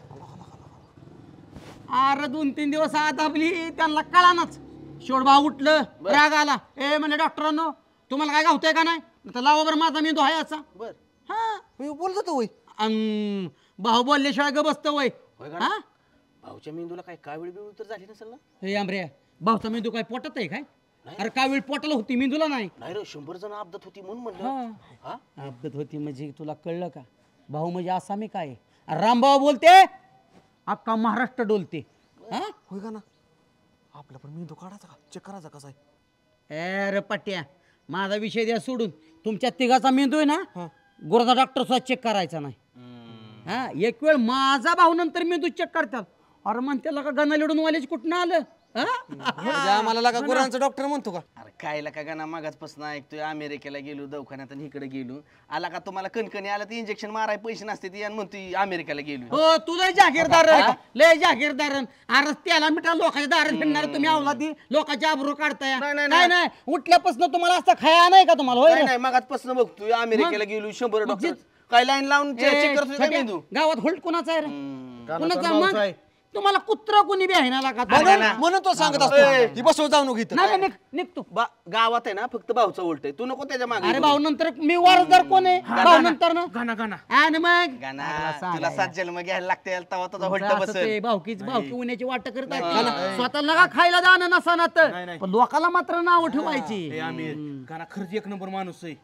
अरे 2-3 दिवस दाबली, त्यांना कळानाच. शेवट भाऊ उठलं, राग आला. ए म्हणजे डॉक्टरांनो तुम्हाला काय गावतंय का नाही, तर लावा बरं माझा मेंदू आहे असा. बर हा बोलत होतो वय. भाऊ बोलल्याशिवाय ग बसतं वय. हा भाऊच्या मेंदूला काय कावीळ बिळू तर झाली नसेल ना? हे आंबऱ्या, भाऊचा मेंदू काय पोटात आहे काय? अरे काय वेळ पोटाला होती, मेंदूला नाही. नाही रे 100 जण अपघात होती म्हणून म्हणलं. हा अपघात होती म्हणजे तुला कळलं का? भाऊ म्हणजे आसामी काय? रामभाऊ बोलते अख्खा महाराष्ट्र डोलते. होय का ना? आपला पण मेंदू काढायचा का, चेक करायचा कसा आहे? अरे पट्ट्या, माझा विषय द्या सोडून. तुमच्या तिघाचा मेंदू आहे ना, गुर्दा डॉक्टर सुद्धा चेक करायचा नाही. हा एक वेळ माझा भाऊ नंतर मेंदू चेक करतात. अरे मग त्याला का गणा लिडून वाल्याच कुठं आलं? आम्हाला लागा गुरांचा डॉक्टर म्हणतो का? अरे कायला का गाणं मागासपासून ऐकतोय. अमेरिकेला गेलो दवाखान्यात आणि इकडे गेलो. आला का तुम्हाला कणकणी आला तर इंजेक्शन माराय पैसे नसते ती आणि म्हणतोय अमेरिकेला गेलो. हो तू लय जागीरदार, लय जागीरदार. अरे त्याला मिठा लोकांच्या दारात फिरणार तुम्ही, अवलादी लोकांच्या आबरू काढताय. काय नाही उठल्यापासून तुम्हाला असं खाया नाही का तुम्हाला? होय नाही मागासपासून बघतोय अमेरिकेला गेलो 100 डॉक्टर काय लाईन लावून चेक करत होते मेंदू. गावात होल्ट कोणाचा आहे रे? कुणाचा? मग तुम्हाला कुत्रा कोणी बी आहे ना लागा? म्हणून तो सांगत असतो बसव जाऊ नको इथं. नाही निघतो. गावात आहे ना फक्त भाऊचा उलट आहे, तू नको त्याच्या मागे. अरे भाऊ नंतर मी वारसदार कोण आहे? भाऊ नंतर ना गाणं गाणं आणि मग तुला 7 जन्म घ्यायला लागते तेव्हा तुझा उलट बसेल. भाऊकी उन्याची वाट करत आहेत. स्वतःला का खायला जाणं नसा पण लोकाला मात्र नाव ठेवायची. गाणं खरंच 1 नंबर माणूस आहे.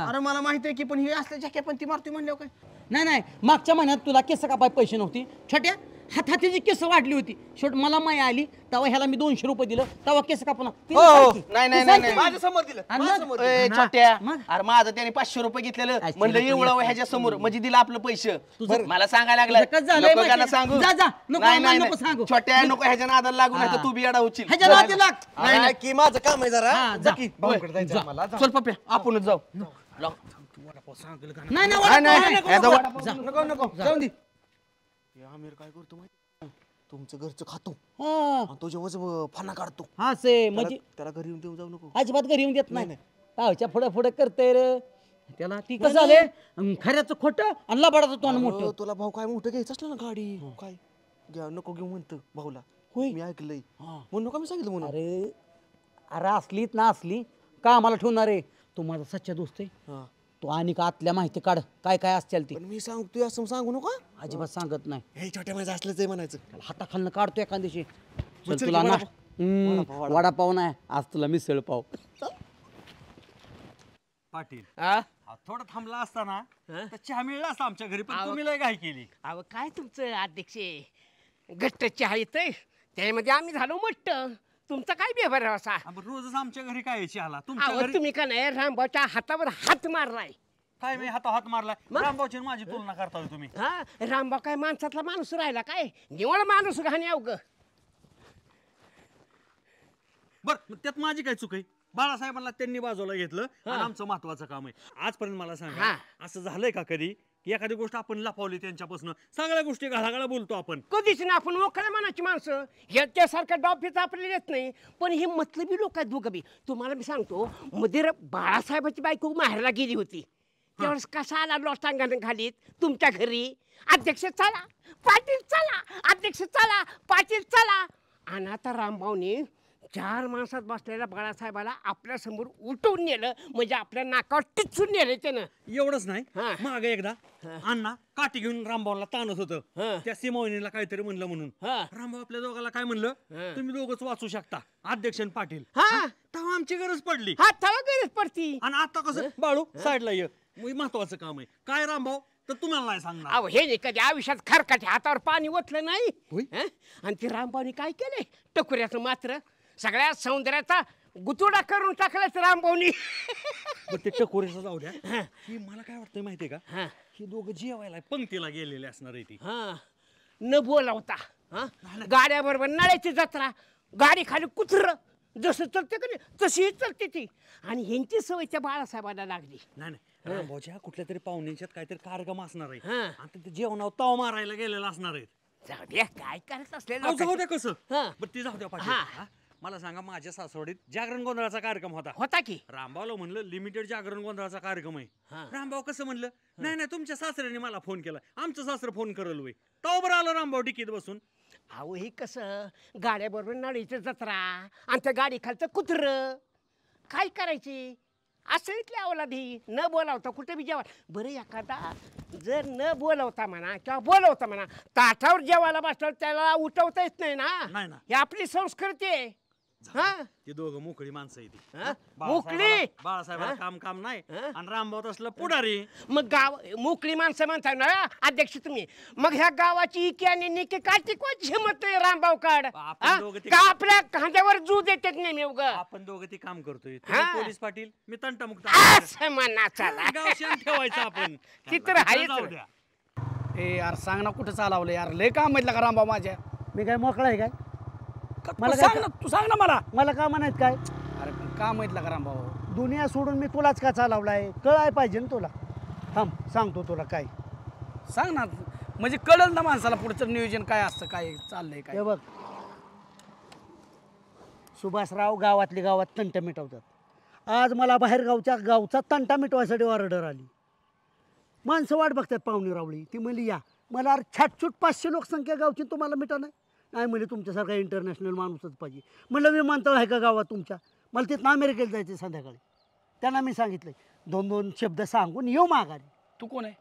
अरे मला माहिती आहे की, पण हे असल्या जॅकेट पण ती मारती म्हणल्यावर काय? नाही मागच्या महिन्यात तुला केस कापाय पैसे नव्हती, छोट्या हाताची केस वाढली होती. शेवट मला माय आली तेव्हा ह्याला मी 200 रुपये दिलं, तेव्हा केस कापला. नाही माझ्या समोर दिलं. छोट्या अरे माझं त्याने 500 रुपये घेतलेलं म्हणलं एवढं ह्याच्या समोर म्हणजे दिलं आपलं पैसे. मला सांगायला लागलं सांगू सांगू छोट्या नको ह्याच्या नादाला लागू नाही तर तू बी येडा उचल. नाही की माझं काम आहे जरा. चल पप्प्या आपणच जाऊ. नको जाऊन दे. आमिर काय करतो माहिती, तुमचं घरचं खातो तुझ्या वज फना काढतो. हा से म्हणजे त्याला घरी येऊन देऊ जाऊ नको. अजिबात घरी येऊन देत नाही. पावच्या पुढे करते रे त्याला. ती कसं आले खऱ्याचं खोटं आणि लबाडाचं तोंड मोठं. तुला भाऊ काय मोठं घ्यायचं असलं ना गाडी काय घ्या नको घेऊ म्हणतं भाऊला. होय मी ऐकलंय म्हणून नका मी सांगितलं म्हणून. अरे असलीत ना असली का आम्हाला ठेवणार आहे? तू माझा सच्चा दोस्त आहे. तू आणि का आतल्या माहिती काढ काय काय असतील ती. मी सांगतोय असं सांगू नका. अजिबात सांगत नाही. हे छोट्या माझं असलंच आहे म्हणायचं. हाताखालनं काढतो एखाद दिवशी. तुला ना वडापाव नाही आज तुला मिसळ पाव. पाटील थोडा थांबला असताना तर चहा मिळला असता आमच्या घरी, पण तुम्ही लय घाई केली. अहो काय तुमचं अध्यक्ष घट्ट चहा येतंय त्यामध्ये आम्ही झालो मट्ट. तुमचा काय व्यवहार असा? रोजच आमच्या घरी काय चहाला तुम्ही का नाही रामभाऊच्या हातावर हात मारलाय. काय मी हात मारलाय? रामभाऊची माझी तुलना करता तुम्ही? हा रामभाऊ काय माणसातला माणूस राहिला काय? निवड माणूस घाणे अवघ. बर त्यात माझी काय चूक आहे? बाळासाहेबांना त्यांनी बाजूला घेतलं आणि आमचं महत्वाचं काम आहे. आजपर्यंत मला सांगा असं झालंय का कधी की एखादी गोष्ट आपण लपवली त्यांच्यापासून? सगळ्या गोष्टी घाळाघाळा बोलतो आपण. कधीच ना आपण मोकळ्या मनाची माणसं. ह्याच्यासारखा डॉफीच आपल्याला येत नाही. पण हे मतलबी लोक आहेत दोघं बी. तुम्हाला मी सांगतो मध्ये बाळासाहेबाची बायको माहेरला गेली होती त्यावेळेस कसा आला लोटांगण घालीत तुमच्या घरी. अध्यक्ष चला पाटील चला, अध्यक्ष चला पाटील चला. आणि आता रामभाऊने 4 माणसात बसलेल्या बाळासाहेबाला आपल्या समोर उठवून नेलं म्हणजे आपल्या नाकावर टिचून नेलं त्यानं. एवढंच नाही मागे एकदा अण्णा काठी घेऊन रामभाऊला ताणत होतं त्या सीमावणीला काहीतरी म्हणलं म्हणून. रामभाऊ आपल्या दोघाला काय म्हणलं, तुम्ही दोघंच वाचू शकता अध्यक्ष पाटील. तेव्हा आमची गरज पडली. तेव्हा गरज पडती. आणि आता कसं बाळू साईडला ये महत्वाचं काम आहे काय रामभाऊ तर तुम्हाला नाही सांगणार. अहो हे कधी आयुष्यात खरकाटे हातावर पाणी ओतलं नाही. आणि ते रामभाऊनी काय केलंय टकुऱ्याचं मात्र सगळ्या सौंदर्याचा गुतुडा करून टाकलाच रामभाऊनी. बरं ते टकोरीचं जाऊ द्या. ही मला काय वाटतंय माहितीये का, ही दोघं जेवायला पंक्तीला गेलेले असणार आहे ती. न बोलावता गाड्या बरोबर नळ्याची जत्रा, गाडी खाली कुत्र जसं चलते का नाही तशीही चलते ती. आणि ह्यांची सवय त्या बाळासाहेबांना लागली. नाही नाही, रामभाऊच्या कुठल्या तरी पाहुण्यांच्यात काहीतरी कार्यक्रम असणार आहे आणि ते जेवणावर ताव मारायला गेलेला असणार आहे. जाऊ द्या, काय करत असले जाऊ द्या कसं. बरं ती जाऊ द्या पाटील. मला सांगा, माझ्या सासवडीत जागरण गोंधळाचा कार्यक्रम होता की. रामभाऊला म्हणलं लिमिटेड जागरण गोंधळाचा कार्यक्रम आहे. रामभाऊ कसं म्हणलं, नाही नाही तुमच्या सासऱ्याने मला फोन केला, आमचं सासरं फोन करल वय. तो बरं आलो रामभाऊ डिकीत बसून. अहो ही कसं गाड्या बरोबर नळीची जत्रा आणि त्या गाडी खालचं कुत्र, काय करायची असं इथल्या अवलादी. न बोलावता कुठे बी जेवा. बरं एखादा जर न बोलवता म्हणा किंवा बोलवता म्हणा ताटावर जेवायला बसल्यावर त्याला उठवता येत नाही ना. ही आपली संस्कृती आहे. ती दोघं मोकळी माणसं आहे ती. मोकळी बाळासाहेबाला काम नाही आणि रामभाऊ असलं पुढारी. मग गाव मोकळी माणसं म्हणताय ना अध्यक्ष तुम्ही. मग ह्या गावाची इकी आणि निकी काय टिकवायची हिंमत आहे रामभाऊ काढ का आपल्या खांद्यावर जू देतात नेहमी उग. आपण दोघं ते काम करतोय. पोलीस पाटील, मी तंटामुक्त. असं म्हणा चला, गाव शांत ठेवायचं आपण. चित्र जाऊ द्या. ए यार सांग ना कुठं चालवलं यार, लय काम म्हटलं का रामभाऊ माझ्या. मी काय मोकळा आहे काय? मला सांग ना, तू सांग ना मला का म्हणायचं काय? अरे पण काम म्हटलं का रामभाऊ. दुनिया सोडून मी तुलाच का चालवलाय कळाय पाहिजे ना तुला. थांब सांगतो तुला काय. सांग ना, म्हणजे कळलं ना माणसाला पुढचं नियोजन काय असतं, काय चाललंय काय. हे बघ, सुभाषराव गावात तंटा मिटवतात. आज मला बाहेर गावचा तंटा मिटवायसाठी ऑर्डर आली. माणसं वाट बघतात पाहुणे रावळी. ती म्हणली या. मला छाटछूट 500 लोकसंख्या गावची, तुम्हाला मिटा नाही म्हणजे तुमच्यासारखा इंटरनॅशनल माणूसच पाहिजे. म्हणलं विमानतळ आहे का गावात तुमच्या? मला तिथनं अमेरिकेला जायचं संध्याकाळी. त्यांना मी सांगितलं 2-2 शब्द सांगून येऊ माघारी. तू कोण आहे?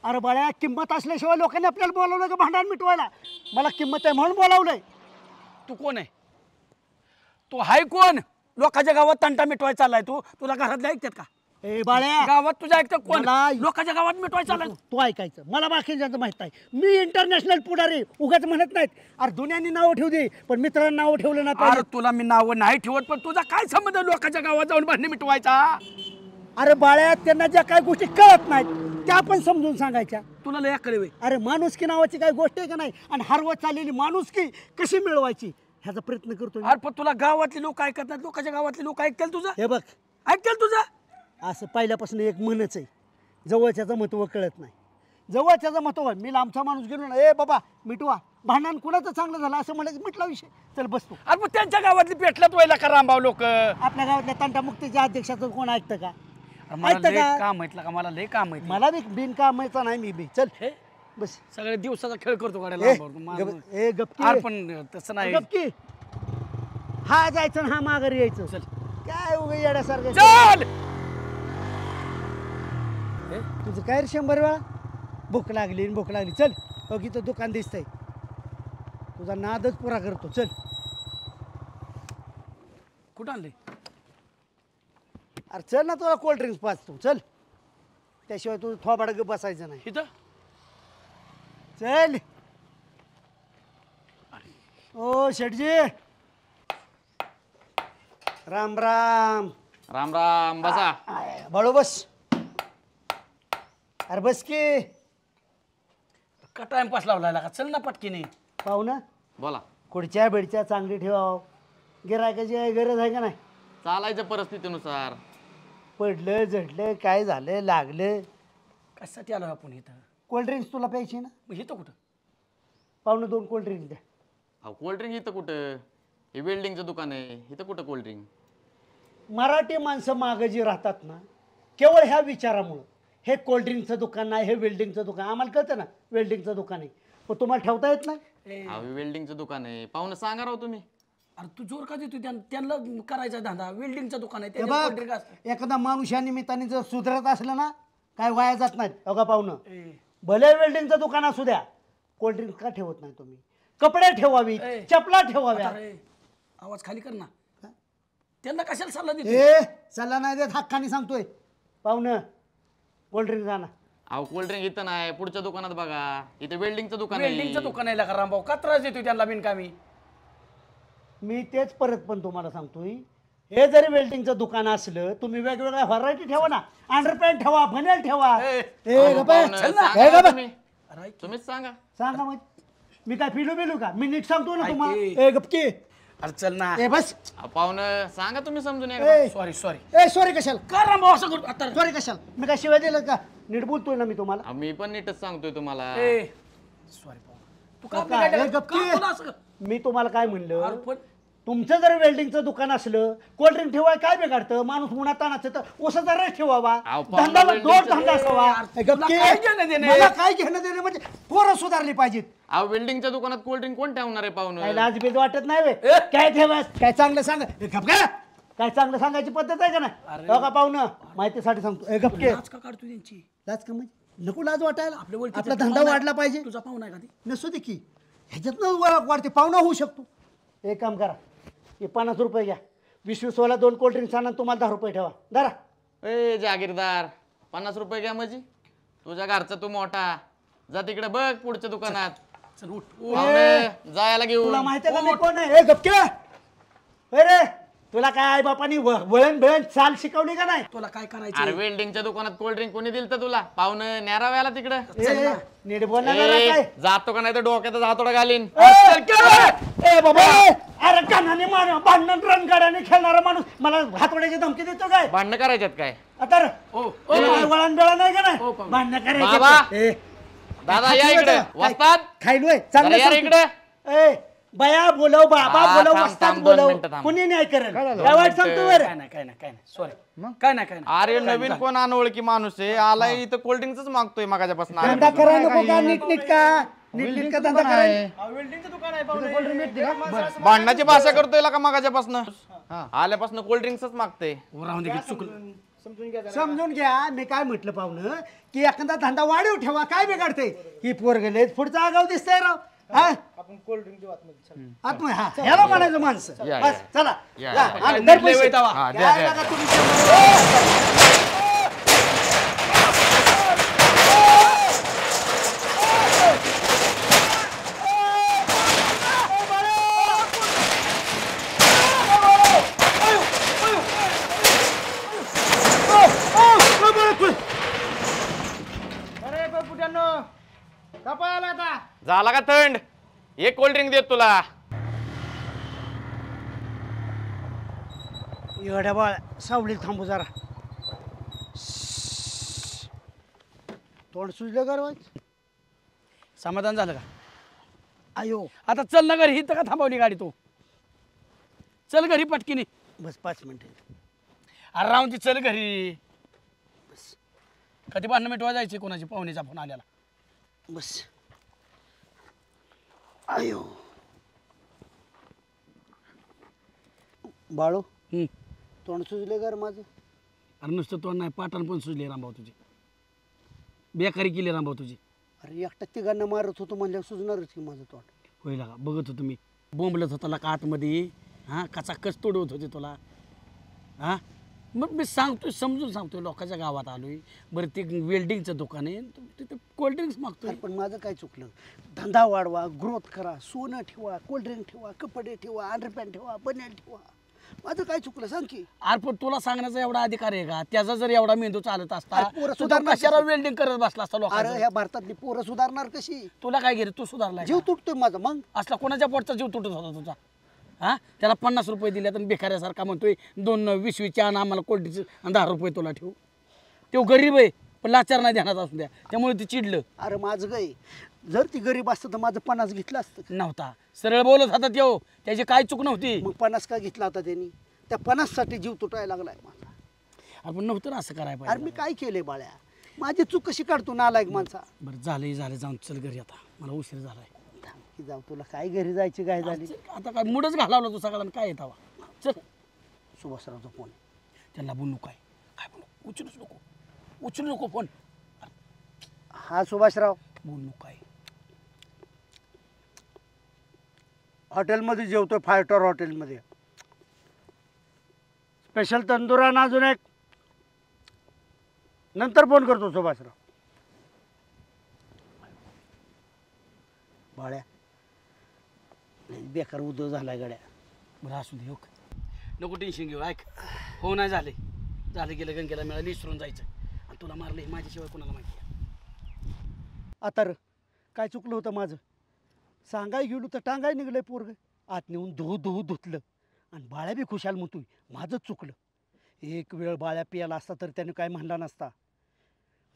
अरे बाळ्या, किंमत असल्याशिवाय लोकांनी आपल्याला बोलावलं का भांडण मिटवायला? मला किंमत आहे म्हणून बोलावलंय. तू कोण आहे? तू हाय कोण? लोकांच्या गावात तंटा मिटवायचा चाललाय तू? तुला घरातले ऐकतात का? ए बाळ्या, गावात तुझ्या ऐकतात कोण? लोकांच्या गावात मिटवायचा चाललाय. तू ऐकायचं, मला बाकीच्यांचं माहित आहे. मी इंटरनॅशनल पुढारी, उगाच म्हणत नाहीत. अरे दुनियानी नावं ठेवू दे, पण मित्रांनी नावं ठेवलं ना. अरे तुला मी नावं नाही ठेवत, पण तुझा काय संबंध लोकांच्या गावात जाऊन भांडण मिटवायचा? अरे बाळ्या, त्यांना ज्या काही गोष्टी कळत नाहीत त्या आपण समजून सांगायच्या. तुला लय अक्कल आहे. अरे माणुसकी नावाची काही गोष्ट आहे का नाही? आणि हरवत चाललेली माणुसकी कशी मिळवायची ह्याचा प्रयत्न करतो. अरे पण तुला गावातले लोक ऐकत नाहीत, लोकांच्या गावातले लोक ऐकतील तुझं? हे बघ, ऐकतील तुझं? असं पहिल्यापासून एक म्हणच आहे, जवळच्याचं महत्व कळत नाही. जवळच्याचं महत्व. मी लांबचा माणूस गेलो ना, ए बाबा मिटवा, भांडण कुणाचं चांगलं झालं असं म्हणायचं, मिटला विषय, चल बसतो. अरे मग त्यांच्या गावातली पेटल्यात व्हायला का रामभाऊ लोक? आपल्या गावातल्या तंटामुक्तीच्या अध्यक्षाचं कोण ऐकतं का? ऐकतं का? काम माहितलं का? मला लय काम माहिती. मला बी बिनकामायचा नाही मी बी. चल बस, सगळ्या दिवसाचा खेळ करतो गाड्याला. ए गपकी, पण तसं नाही. गपकी, हा जायचं ना हा माघारी यायचं. चल काय उगा येड्यासारखं. चल. तुझं काय रे 100 वेळा भूक लागली चल. हो की तो दुकान दिसतंय, तुझा नादच पुरा करतो. चल. कुठं आणले? अरे चल ना, तुला कोल्ड्रिंक्स पाचतो. चल, त्याशिवाय तुझं थोबाड बसायचं नाही इथं. चल. ओ शेठजी, राम राम. राम राम. बसा. बळो बस. अरे बस की. का टाइमपास लावला का? चल ना पटकीने. पाहू ना, बोला. खुर्च्या बेडच्या चांगली ठेवाव. गिरायकाची गरज आहे का नाही? चालायचं परिस्थितीनुसार. पडलं झडलं काय झालं लागलं. कशासाठी आलो आपण इथं? कोल्ड्रिंक्स तुला प्यायची ना? मग इथं कुठं? पाहुणं 2 कोल्ड्रिंक्स द्या. अहो कोल्ड्रिंक इथं कुठं? हे वेल्डिंगचं दुकान आहे, इथं कुठं कोल्ड्रिंक? मराठी माणसं मागं जी राहतात ना, केवळ ह्या विचारामुळं हे कोल्ड्रिंकचं दुकान नाही, हे वेल्डिंगचं दुकान. आम्हाला कळतं ना वेल्डिंगचं दुकान आहे, पण तुम्हाला ठेवता येत नाही. अहो वेल्डिंगचं दुकान आहे, पाहुणं सांगा राव तुम्ही. अरे तू जोर का देतो? त्यांना करायचा धंदा, वेल्डिंगचं दुकान आहे. एखादा माणूस या निमित्ताने जर सुधरत असलं ना, काय वाया जात नाहीत. बघा पाहुणं, भले वेल्डिंगचं दुकान असू द्या, कोल्ड्रिंक का ठेवत नाही तुम्ही? कपडे ठेवावी, चपला ठेवाव्या. आवाज खाली कर ना. त्यांना कशाला सल्ला देतो? सल्ला नाही देत, हक्काने सांगतोय. पाहुणं कोल्ड्रिंक आणा. अहो कोल्ड्रिंक इथं नाही, पुढच्या दुकानात बघा, इथे वेल्डिंगचं दुकान आहे. वेल्डिंगचं दुकान आहे का रामभाऊ? का त्रास देतो त्यांना बिनकामी? मी तेच परत पण तुम्हाला सांगतोय, हे जरी वेल्डिंगचं दुकान असलं तुम्ही वेगवेगळ्या व्हरायटी ठेवा ना, अंडरपॅन्ट ठेवा, बनेल ठेवा. तुम्हीच सांगा. सांगा मग मी काय पिलू का? मी नीट सांगतो ना तुम्हाला. गपकी अरे चल ना. बस पाहुणं सांगा तुम्ही समजून सॉरी सॉरी कशाला? का रामभाऊ असं करतो आता? सॉरी कशाला? मी काय शिवाय दिलं का? नीट बोलतोय ना मी तुम्हाला. मी पण नीटच सांगतोय तुम्हाला. सॉरी तू का मी तुम्हाला काय म्हणलं, तुमचं जर वेल्डिंगचं दुकान असलं, कोल्ड्रिंक ठेवाय काय बिघडतं? माणूस उन्हात तानाचं तर ओसाचा रस ठेवावा, धंदाला दोन धंदा असावा. मला काय घेणं देणं म्हणजे पोरं सुधारली पाहिजेत. अहो वेल्डिंगच्या दुकानात कोल्ड्रिंक कोण ठेवणार आहे पाहुणं? काय लाजबीज वाटत नाही वे? काय ठेवा? काय चांगलं सांगा. काय चांगलं सांगायची पद्धत आहे का नाही? का पाहुणं माहितीसाठी सांगतो. गपके लाज का काढतो त्यांची? लाज का म्हणजे नको लाज वाटायला. आपला धंदा पाहुणा वाढला पाहिजे. तुझा पाहुणा आहे का ती? नसू दे की, ह्याच्यातनं वाढते पाहुणा होऊ शकतो. एक काम करा, हे 50 रुपये घ्या, 20-20 वाला 2 कोल्ड्रिंक्स आणा, तुम्हाला 10 रुपये ठेवा. धरा. ए जागीरदार 50 रुपये घ्या म्हणजे? तुझ्या घरचा तू मोठा, जा तिकडे बघ पुढच्या दुकानात. चल उठ. जायला घेऊ. तुला माहिती आहे का मी कोण आहे? गपके रे, तुला काय आई बापानी वळण बिळण चाल शिकवली का नाही? तुला काय अरे करायचं? वेल्डिंगच्या दुकानात कोल्ड्रिंक कोणी दिलं तर तुला? पाहुणं न्याराव्याला तिकडं. नीट बोलणार काय? जातो का नाही तर डोक्यातच हातोडा घालीन. बाबा, अरे कानाने मार भांडण रणगाड्याने खेळणारा माणूस मला हातोड्याची धमकी देतो काय? भांडणं करायच्यात काय? आता वळण बिळण नाही का नाही? भांडणं बाबा, करायचं. दादा या इकडे. वस्ताद खायलोय जरा या रे इकडे. बया बोलव, बाबा हा, बोलव, थांब, वस्ताद थांब, 2 बोलव, मिनिटं थांब. कुणी नाही करेल. काय वाईट सांगतो बरं? काय नाही सॉरी. काय नाही अरे नवीन कोण अनोळखी माणूस आहे आलाय इथं कोल्ड्रिंकच मागतोय मगाच्यापासून. धंदा करा नको का? नीट का धंदा करायला? वेल्डिंगचं दुकान आहे पाहुणे. भांडणाची भाषा करतोय का मगाच्यापासून? आल्यापासून कोल्ड्रिंक्सच मागतोय. समजून घ्या. मी काय म्हटलं पाहुणं की एखादा धंदा वाढीव ठेवा, काय बिघडते? ही पोर गेले पुढचा आगाव दिसतंय राव. आपण कोल्ड्रिंक देऊ आतमध्ये. हा ह्याला म्हणायचं माणसं. बस चला आणि दर पैसे. काय लागा तुम्ही? झाला का थंड? एक कोल्ड्रिंक देत तुला. एवढ्या बाळ सावलीत थांबू जरा. तोंड सुजलं का? समाधान झालं का? आयो आता चल ना घरी. इथं का थांबवली गाडी तू? चल घरी पटकीने. बस 5 मिनिटं. अरे राहून ती चल घरी. कधी भांडणं मिटवा जायची कोणाची? पाहुणेचा फोन आलेला. बस. आयो बाळू, तोंड सुजले का माझं? अरे नुसतं तोंड नाही, पाटण पण सुजले रामभाऊ तुझी. बेकारी केली रामभाऊ तुझी. अरे एकटा तिघांना मारत होतो म्हणल्यावर सुजणारच की माझं तोंड. होईल का? बघत होतो मी. बोंबलत होता का आतमध्ये? कचा कच तोडवत होते तुला. मग मी सांगतोय, समजून सांगतोय. लोकांच्या गावात आलोय. बरं ते वेल्डिंगचं दुकान आहे, तिथं कोल्ड्रिंक्स मागतोय. पण माझं काय चुकलं? धंदा वाढवा, ग्रोथ करा, सोनं ठेवा, कोल्ड्रिंक ठेवा, कपडे ठेवा, अंडरपॅन्ट ठेवा, बनेल ठेवा. माझं काय चुकलं सांग की? अरे पण तुला सांगण्याचा एवढा अधिकार आहे का? त्याचा जर एवढा मेंदू चालत असता सुधार कशाला वेल्डिंग करत बसला असता लोकांना? अरे ह्या भारतातली पोरं सुधारणार कशी? तुला काय गेलं? तू सुधारलाय? जीव तुटतोय माझा. मग असला कोणाच्या पोटचा जीव तुटत होता तुझा? त्याला 50 रुपये दिले तर बेकाऱ्यासारखा म्हणतोय 2-20 आण आम्हाला कोल्ड्रिंक्स आणि 10 रुपये तुला ठेवू. तो गरीब आहे पण लाचार नाही ध्यानात असू द्या, त्यामुळे ते चिडलं. अरे माझं गाय जर ती गरीब असतं तर माझं 50 घेतलं असतं. नव्हता सरळ बोलत होता त्यो, त्याची काय चूक नव्हती. मग 50 का घेतला होता त्यांनी? त्या 50 साठी जीव तुटायला लागलाय माझा. आपण नव्हतं ना असं करायला पाहिजे. अरे मी काय केलंय बाळ्या? माझी चूक कशी काढतो नालायक माणसा? बरं झालं जाऊन चल घरी, आता मला उशीर झालाय. की जाऊ, तुला काय घरी जायची काय झाली? आता काय मूडच घालावला तू सगळ्यांना, काय येतावा? चल. सुभाषरावचा फोन. त्यांना बोलू काय बोलू? उचलू नको फोन. हा सुभाषराव बोलू काय? हॉटेलमध्ये जेवतोय, 5 स्टार हॉटेलमध्ये. स्पेशल तंदूर आणि अजून एक. नंतर फोन करतो सुभाषराव. बाळ्या बेकार उद्योग झालाय गड्या. बरं असू दे. नको टेन्शन घेऊ. ऐक, हो नाही झाले गेलं गंगेला मिळाली विसरून जायचं. आणि तुला मारले माझ्याशिवाय कोणाला माहिती आहे? आता र काय चुकलं होतं माझं? सांगाय गेलो तर टांगाय निघलंय पोरग. आत नेऊन धुतलं आणि बाळ्या बी खुशाल म्हणतोय माझंच चुकलं. एक वेळ बाळ्या पियाला असता तर त्याने काय म्हणला नसता.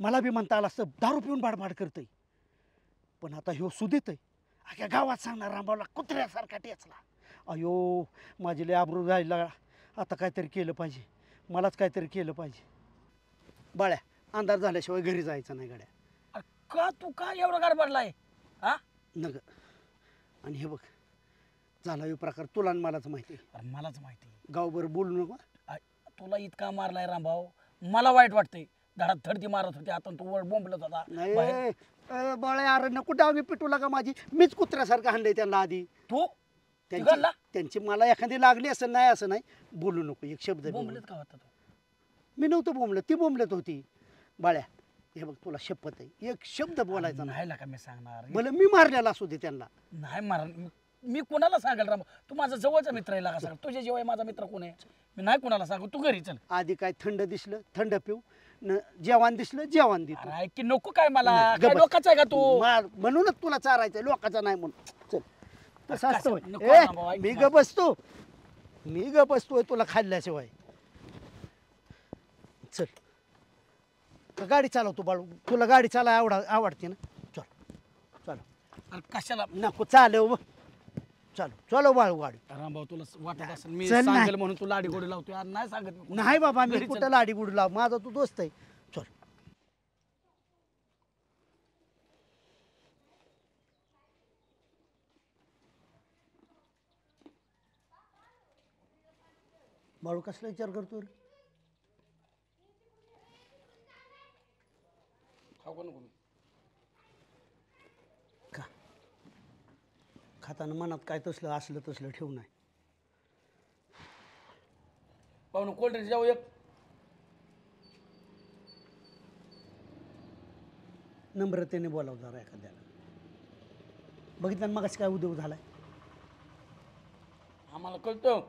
मला बी म्हणता आलं असतं दारू पिऊन बाडबाड करतंय. पण आता ह्यो सुदित आहे. अख्या गावात सांगणार रामभाऊला कुत्र्यासारखा टेचला. अयो माझी लय आबरू राहिला. आता काहीतरी केलं पाहिजे, मलाच काहीतरी केलं पाहिजे. बाळ्या अंधार झाल्याशिवाय घरी जायचं नाही गाड्या. का तू का एवढा गडबडलाय? हा नग. आणि हे बघ झाला हे प्रकार तुला आणि मलाच माहिती. मलाच माहिती. गावभर बोलू नको. तुला इतका मारलाय रामभाऊ, मला वाईट वाटतंय. धडात थडती मारत होती आता तू वर बोंबलत होता. नाही बाळ्या अरे नको डावी पिटू लागा माझी. मीच कुत्र्यासारखं हाणलंय त्यांना आधी. तू त्यांची मला एखादी लागली असं नाही असं नाही. बोलू नको एक शब्द. बोंबलत का होता? मी नव्हतं बोंबलत, ती बोंबलत होती. बाळ्या हे बघ तुला शपथ आहे एक शब्द बोलायचा नाही का मी सांगणार. भले मी मारलेला असू दे त्यांना. नाही मार मी कोणाला सांगाल राम? तू माझा जवळचा मित्र आहे. लागा सांग तुझ्या जेव्हा माझा मित्र कोण आहे? मी नाही कोणाला सांगू. तू घरी चल. आधी काय थंड दिसलं थंड पिऊ, जेवण दिसलं जेवण देतो. की नको काय मला काय लोकांचा आहे का तू? म्हणूनच तुला चारायचं लोकांचा नाही म्हणून. चल तसं असतं. मी ग बसतोय तुला खाल्ल्याशिवाय. चल गाडी चालवतो बाळू. तुला गाडी चालाय आवडते ना? चल कशाला नको चालव. चलो बाळू गाडी. रामभाऊ तुला वाटत असेल मी सांगेल म्हणून तू लाडी गोडी लावतोय. नाही सांगत. नाही बाबा मी कुठं लाडी गुडी लाव. माझा तू दोस्त आहे. चल बाळू कसला विचार करतो रे? का खाताना मनात काय तसलं असलं ठेवू नाही. पाहुणं कोल्ड ड्रिंक जाऊ एक. नम्रतेने बोलाव जरा एखाद्याला. बघितलं मग काय उद्योग झालाय. आम्हाला कळतं.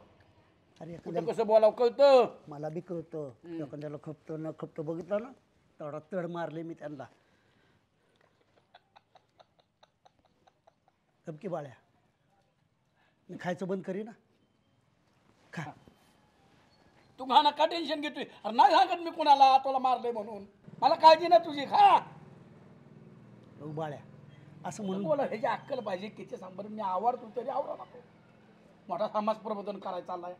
अरे एखाद्या कसं बोलावं कळतं. मला बी कळतं. एखाद्याला खपतं न खपतं बघितलं ना तेवढा तड मारले मी त्यांना. खपकी बाळ्या मी खायचं बंद करी ना. खा. तू घाणा का टेन्शन घेतोय? अरे नाही सांगत मी कुणाला तुला मारले म्हणून. मला काळजी ना तुझी. खा बाळ्या असं म्हणून बोला. ह्याची अक्कल पाहिजे. किती सांबर मी आवडतो तरी आवडा नको. मोठा समाज प्रबोधन करायचा चाललाय.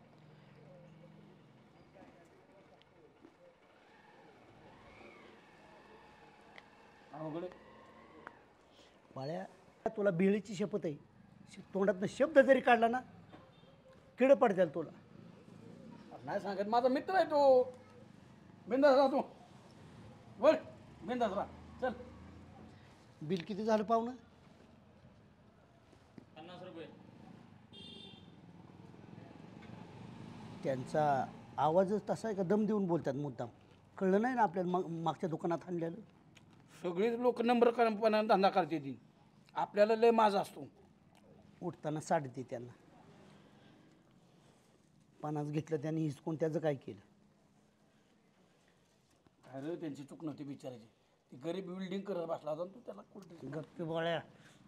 बाळ्या तुला बिळीची शपथ आहे. तोंडातनं शब्द जरी काढला ना किड पडतील तुला. नाही सांगत माझा मित्र आहे तो. बिंदास राहा तू. बोल बिंदास राहा. चल. बिल किती झालं पाहुणं? 50 रुपये. त्यांचा आवाजच तसा आहे का दम देऊन बोलतात मुद्दाम? कळलं नाही ना आपल्याला मागच्या दुकानात आणलेलं. सगळीच लोक नंबरपणा धंदा करते ती. आपल्याला लय माझा असतो. उठताना साडते त्यांना. 50 घेतलं त्यांनी हिसकून त्याचं काय केलं? अरे त्यांची चूक नव्हती बिचारायची. ती गरीब बिल्डिंग करत बसला होता तू त्याला कुठे. गप्पी बाळ्या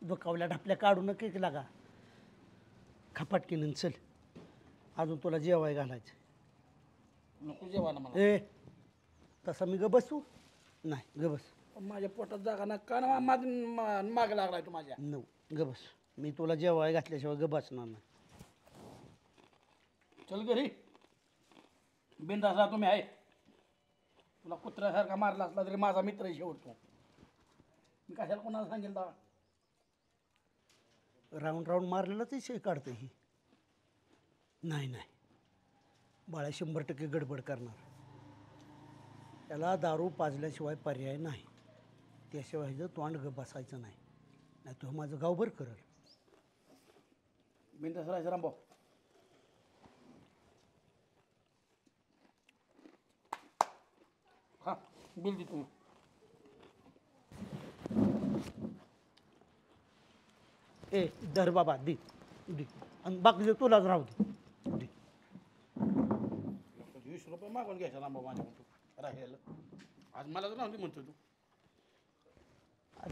दुखावल्या ढापल्या काढू नका की लागा. खपाटकीनं चल. अजून तुला जेवाय घालायचं. नको जेवायला मला. ए तसा मी ग बसू नाही. ग बस. माझ्या पोटात जागा ना का माग लागलाय तू माझ्या. नो ग बस. मी तुला जेवाय घातल्याशिवाय ग बसणार नाही. चल घरी. बिंदास राहा तुम्ही आहे. तुला कुत्र्यासारखा मारला असला तरी माझा मित्र शेवटतो. मी कशाला कोणाला सांगेल दावा. राऊंड मारलेलाच शे काढतं ही. नाही बाळा 100% गडबड करणार. त्याला दारू पाजल्याशिवाय पर्याय नाही. त्याशिवाय जर तोंड ग बसायचं नाही तो माझं गावभर करल. बिंदास राहायचं रामभाऊ. हा बिल दे तुम्ही. ए धर बाबा दे आणि बाकी तुलाच राहू दे. मागून घ्यायचा रामभाऊ माझ्या राहिलेला आज मला तर नव्हती म्हणतो तू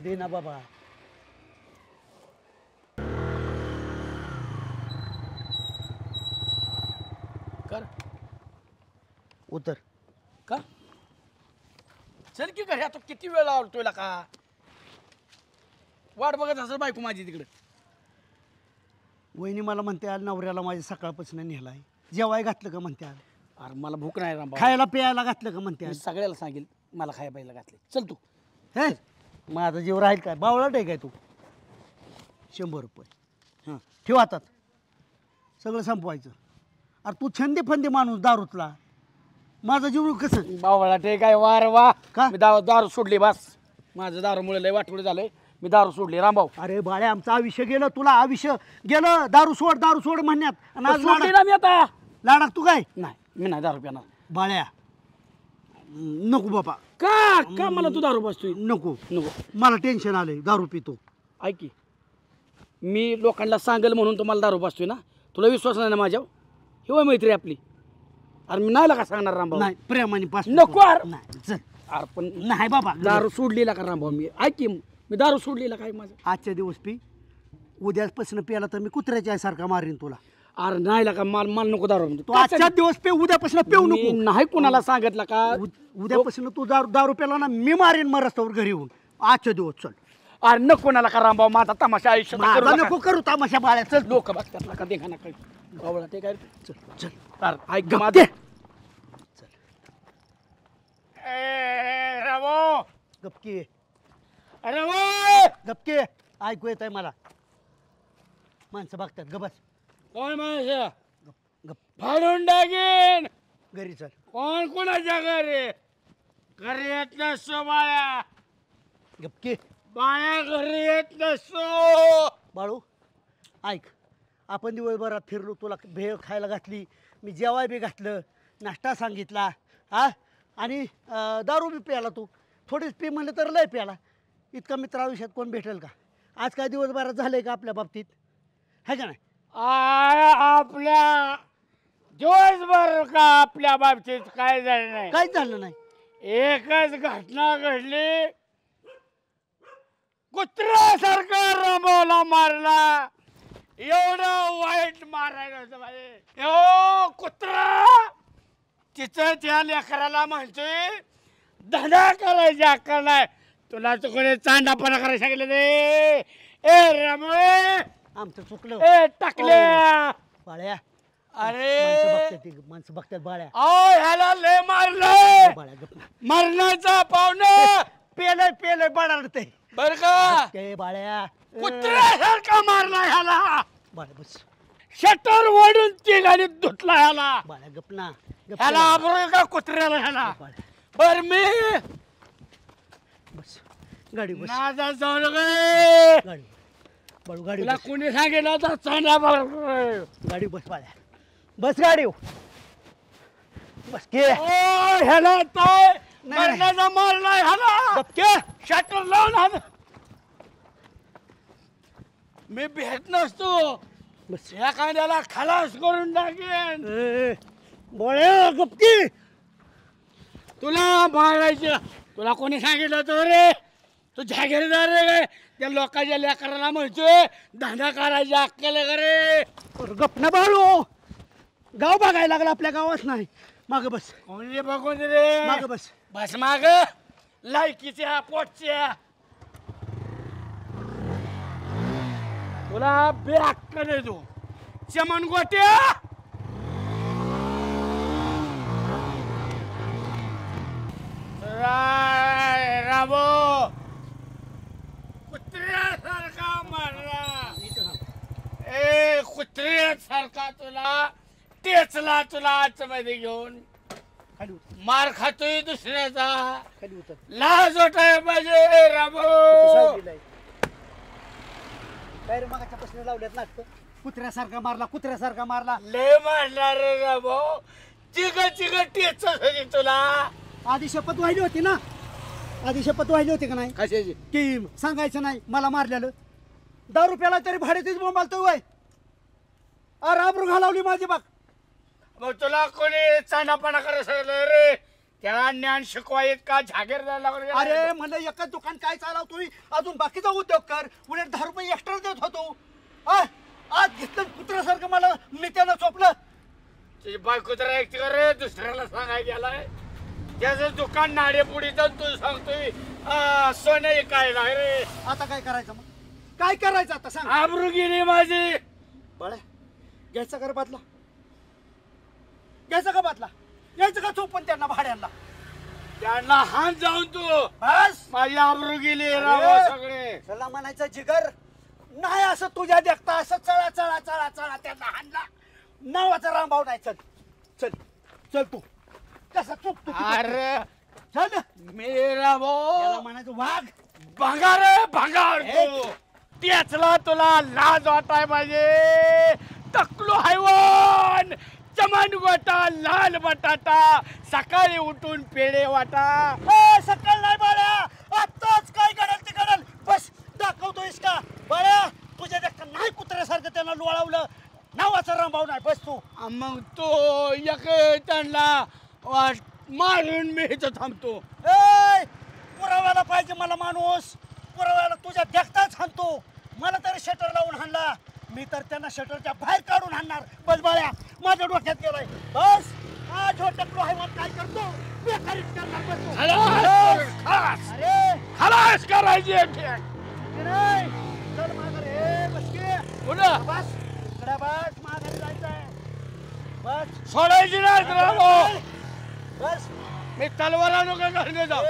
दे ना बाबा. कर उतर. का चल की घरी आता किती वेळ लावतोय का वाट बघत असेल बायको माझी तिकडे. वहिनी मला म्हणते आज नवऱ्याला माझ्या सकाळपासून नेलाय. जेवाय घातलं का म्हणते आज. अरे मला भूक नाही रामभाऊ. खायला प्यायला घातलं का म्हणते मी आज. सगळ्याला सांगेल मला खायला प्यायला घातले. चल तू हे माझा जीव राहील काय बावळाट आहे काय तू. 100 रुपये हां ठेव हातात. सगळं संपवायचं. अरे तू छंदी फंदी माणूस दारूतला. माझा जीव कसं बावळा ते काय वार वा का मी दारू सोडली बस. माझं दारूमुळे लय वाटवडे झालंय. मी दारू सोडली रामभाऊ. अरे बाळे आमचं आयुष्य गेलं. तुला आयुष्य गेलं दारू सोड म्हणण्यात. आणि आज सोडली ना मी आता. लाडाक तू काय नाही मी नाही दारू पिणार. बाळ्या नको बाबा. का मला तू दारू बसतोय. नको मला टेन्शन आलंय दारू पितो. ऐक की मी लोकांना सांगेल म्हणून तुम्हाला दारू बसतोय ना. तुला विश्वास नाही ना माझ्यावर. ही वय मैत्री आपली. अरे मी नाही का सांगणार रामभाऊ. नाही प्रेमाने पास नको नाही चल. अरे पण नाही बाबा दारू सोडलेला का रामभाऊ मी. ऐक की मी दारू सोडलेला काय माझं. आजच्या दिवस पी उद्यापासून प्याला तर मी कुत्र्याच्या सारखा मारीन तुला. अरे नाही का मला नको दारू. तू आजच्या दिवस पे उद्यापासून पिऊ नको. नाही कुणाला सांगितलं का. उद्यापासून तू दारू प्याला ना मी मारीन मग रस्त्यावर घरी येऊन. आजच्या दिवस चल. अरे नको कोणाला का रामभाऊ. माझा तमाशा आयुष्य नको करू तमाशा बाळ्या. चल लोक बघतात का देखा ना काय बावळा ते काय. चल चल अरे ऐक माझं. रामो गपके रामो गपके ऐकू येत आहे मला. माणसं बघतात गबस. कोण माणसं गप फाडून टाकीन. घरी चल. कोण कोणाच्या घरी घरी येत नसतो बाळ्या. गपके बाळ्या घरी येत नसतो. बाळू ऐक आपण दिवसभरात फिरलो. तुला भेळ खायला घातली. मी जेवाय बी घातलं. नाश्ता सांगितला हा आणि दारू बी प्याला. तू थोडीच पी म्हणलं तर लय प्याला. इतका मित्र आयुष्यात कोण भेटेल का. आज काय दिवसभरात झालंय का आपल्या बाबतीत है का नाही. आपल्या दिवसभर का आपल्या बाबतीत काय झालं नाही. काहीच झालं नाही. एकच घटना घडली. कुत्र्यासारखा रामभाऊला मारला. एवढं वाईट मारायला होतं माझे. कुत्रा तिचं त्या लेकराला म्हणतोय धडा करायची अक्कल नाही. तुला तर कोणी चांडापणा करायला सांगितलं ते. ए रामळे आमचं चुकलं. ए टाकल्या बाळ्या. अरे माणसं बघतात बाळ्या. ह्याला लय मारलं. बाळ्या गप मरणाचा पाहुणा पेलय बाळाडतंय बर का. ते बाळ्या कुत्र्यासारखा मारला ह्याला. बाळ्या बस. शटर ओढून ती गाडीत धुतला ह्याला. बाळ्या गप ना. ह्याला आबरोय का कुत्र्याला ह्याला. बर मी बस गाडी बस. नाजा जाऊ नये. गाडी बाळू गाडी तुला बस. कोणी सांगितलं होतं चांगला गाडी बस बाळ्या. बस गाडी बस के. ह्याला काय मरणाचा मारला ह्याला. शटर लावून हा. मी भेट नसतो. बस या कांद्याला खलास करून टाकेन. बाळ्या गपकी. तुला मारायचं तुला कोणी सांगितलं होतं रे. तू जागीरदार रे काय. त्या लोकांच्या लेकराला म्हणतोय धंदा करायची अक्कल रे. गप ना बाळू. गाव बघायला लागला आपल्या गावात नाही. माग बस. कोणी बघून रे. माग बस. बस माग लायकीच्या पोटच्या. तुला बेअक्कल आहे तू. चमन गोट्या. रामो कुत्र्यासारखा मारला. ए कुत्र्यासारखा तुला टेचला. तुला आतमध्ये घेऊन मार खातोय दुसऱ्याचा. लाज वाटाय पाहिजे रामो. काय रे मागाच्या प्रश्न लावल्यात नाटक. कुत्र्यासारखा मारला. लय मारणार रे रामो. चिग टेचत होती तुला. आधी शपथ वाहिली होती ना. आधी शपथ वाहिली होती का नाही. कशाची. की सांगायचं नाही मला मारलेलं. दारू प्याला तरी भाड्यातच बोंबालतोय वय. अरे आबरू घालावली माझी बघ. मग तुला कोणी चांडापाना करायला सांगितलं रे? त्याला ज्ञान शिकवायत का जागीरदार अरे मला एकच दुकान काय चालवतोय, अजून बाकीचा उद्योग कर. उलट 10 रुपये एक्स्ट्रा देत होतो. आज घेतलं कुत्र्यासारखं मला मी त्यानं चोपलं. तुझी बायको तर ऐकते का रे? दुसऱ्याला सांगाय गेलाय. त्याचं दुकान नाडेपुडी जाऊन तू सांगतोय सोने काय रे. आता काय करायचं मग? काय करायचं आता सांग. आबरू गेली माझी. बळ्या घ्यायचा का बदला? घ्यायचा का बदला? यायचं का चोपण त्यांना भाड्यांना? त्यांना हात जाऊन तू बस माझी आबरू गेली राव सगळे. चला म्हणायचं जिगर नाही असं तुझ्या देखता असं चळा चळा चळा चळा त्यांना हाणला. नावाचा रामभाव नाही. चल चल चल तू कसा चुकतो. अरे चल मेरा भाऊ म्हणायचं वाघ भंगार भंगार तू. तेचला तुला लाज वाटाय पाहिजे. टकलो हैवान चमन गोटा लाल बटाटा सकाळी उठून पेढे वाटा. सकाळ नाही बाळ्या, आताच काय घडल ते घडल. बस दाखवतोयस का बाळ्या? तुझ्या देखता नाही कुत्र्यासारखं त्यांना लोळवलं. नावाचा रामभाव नाही. बस तू. मग तो एक त्यांना मारून मी इथं थांबतो. पुराव्याला पाहिजे मला माणूस. पुराव्याला तुझ्या देखताच हाणतो. मला तरी शटर लावून हाणला, मी तर त्यांना शटरच्या बाहेर काढून हाणणार. बस बाळ्या माझ्या डोक्यात गेलाय. बस आज टकलो आहे काय करतो बेकारीच करणार. बस तू. अरे खलास करायची नाही चल माघारी. बस के बस इकडे बस माघारी जायचंय. बस सोडायची नाही. बस मी तलवार आणू का घरी जाऊ?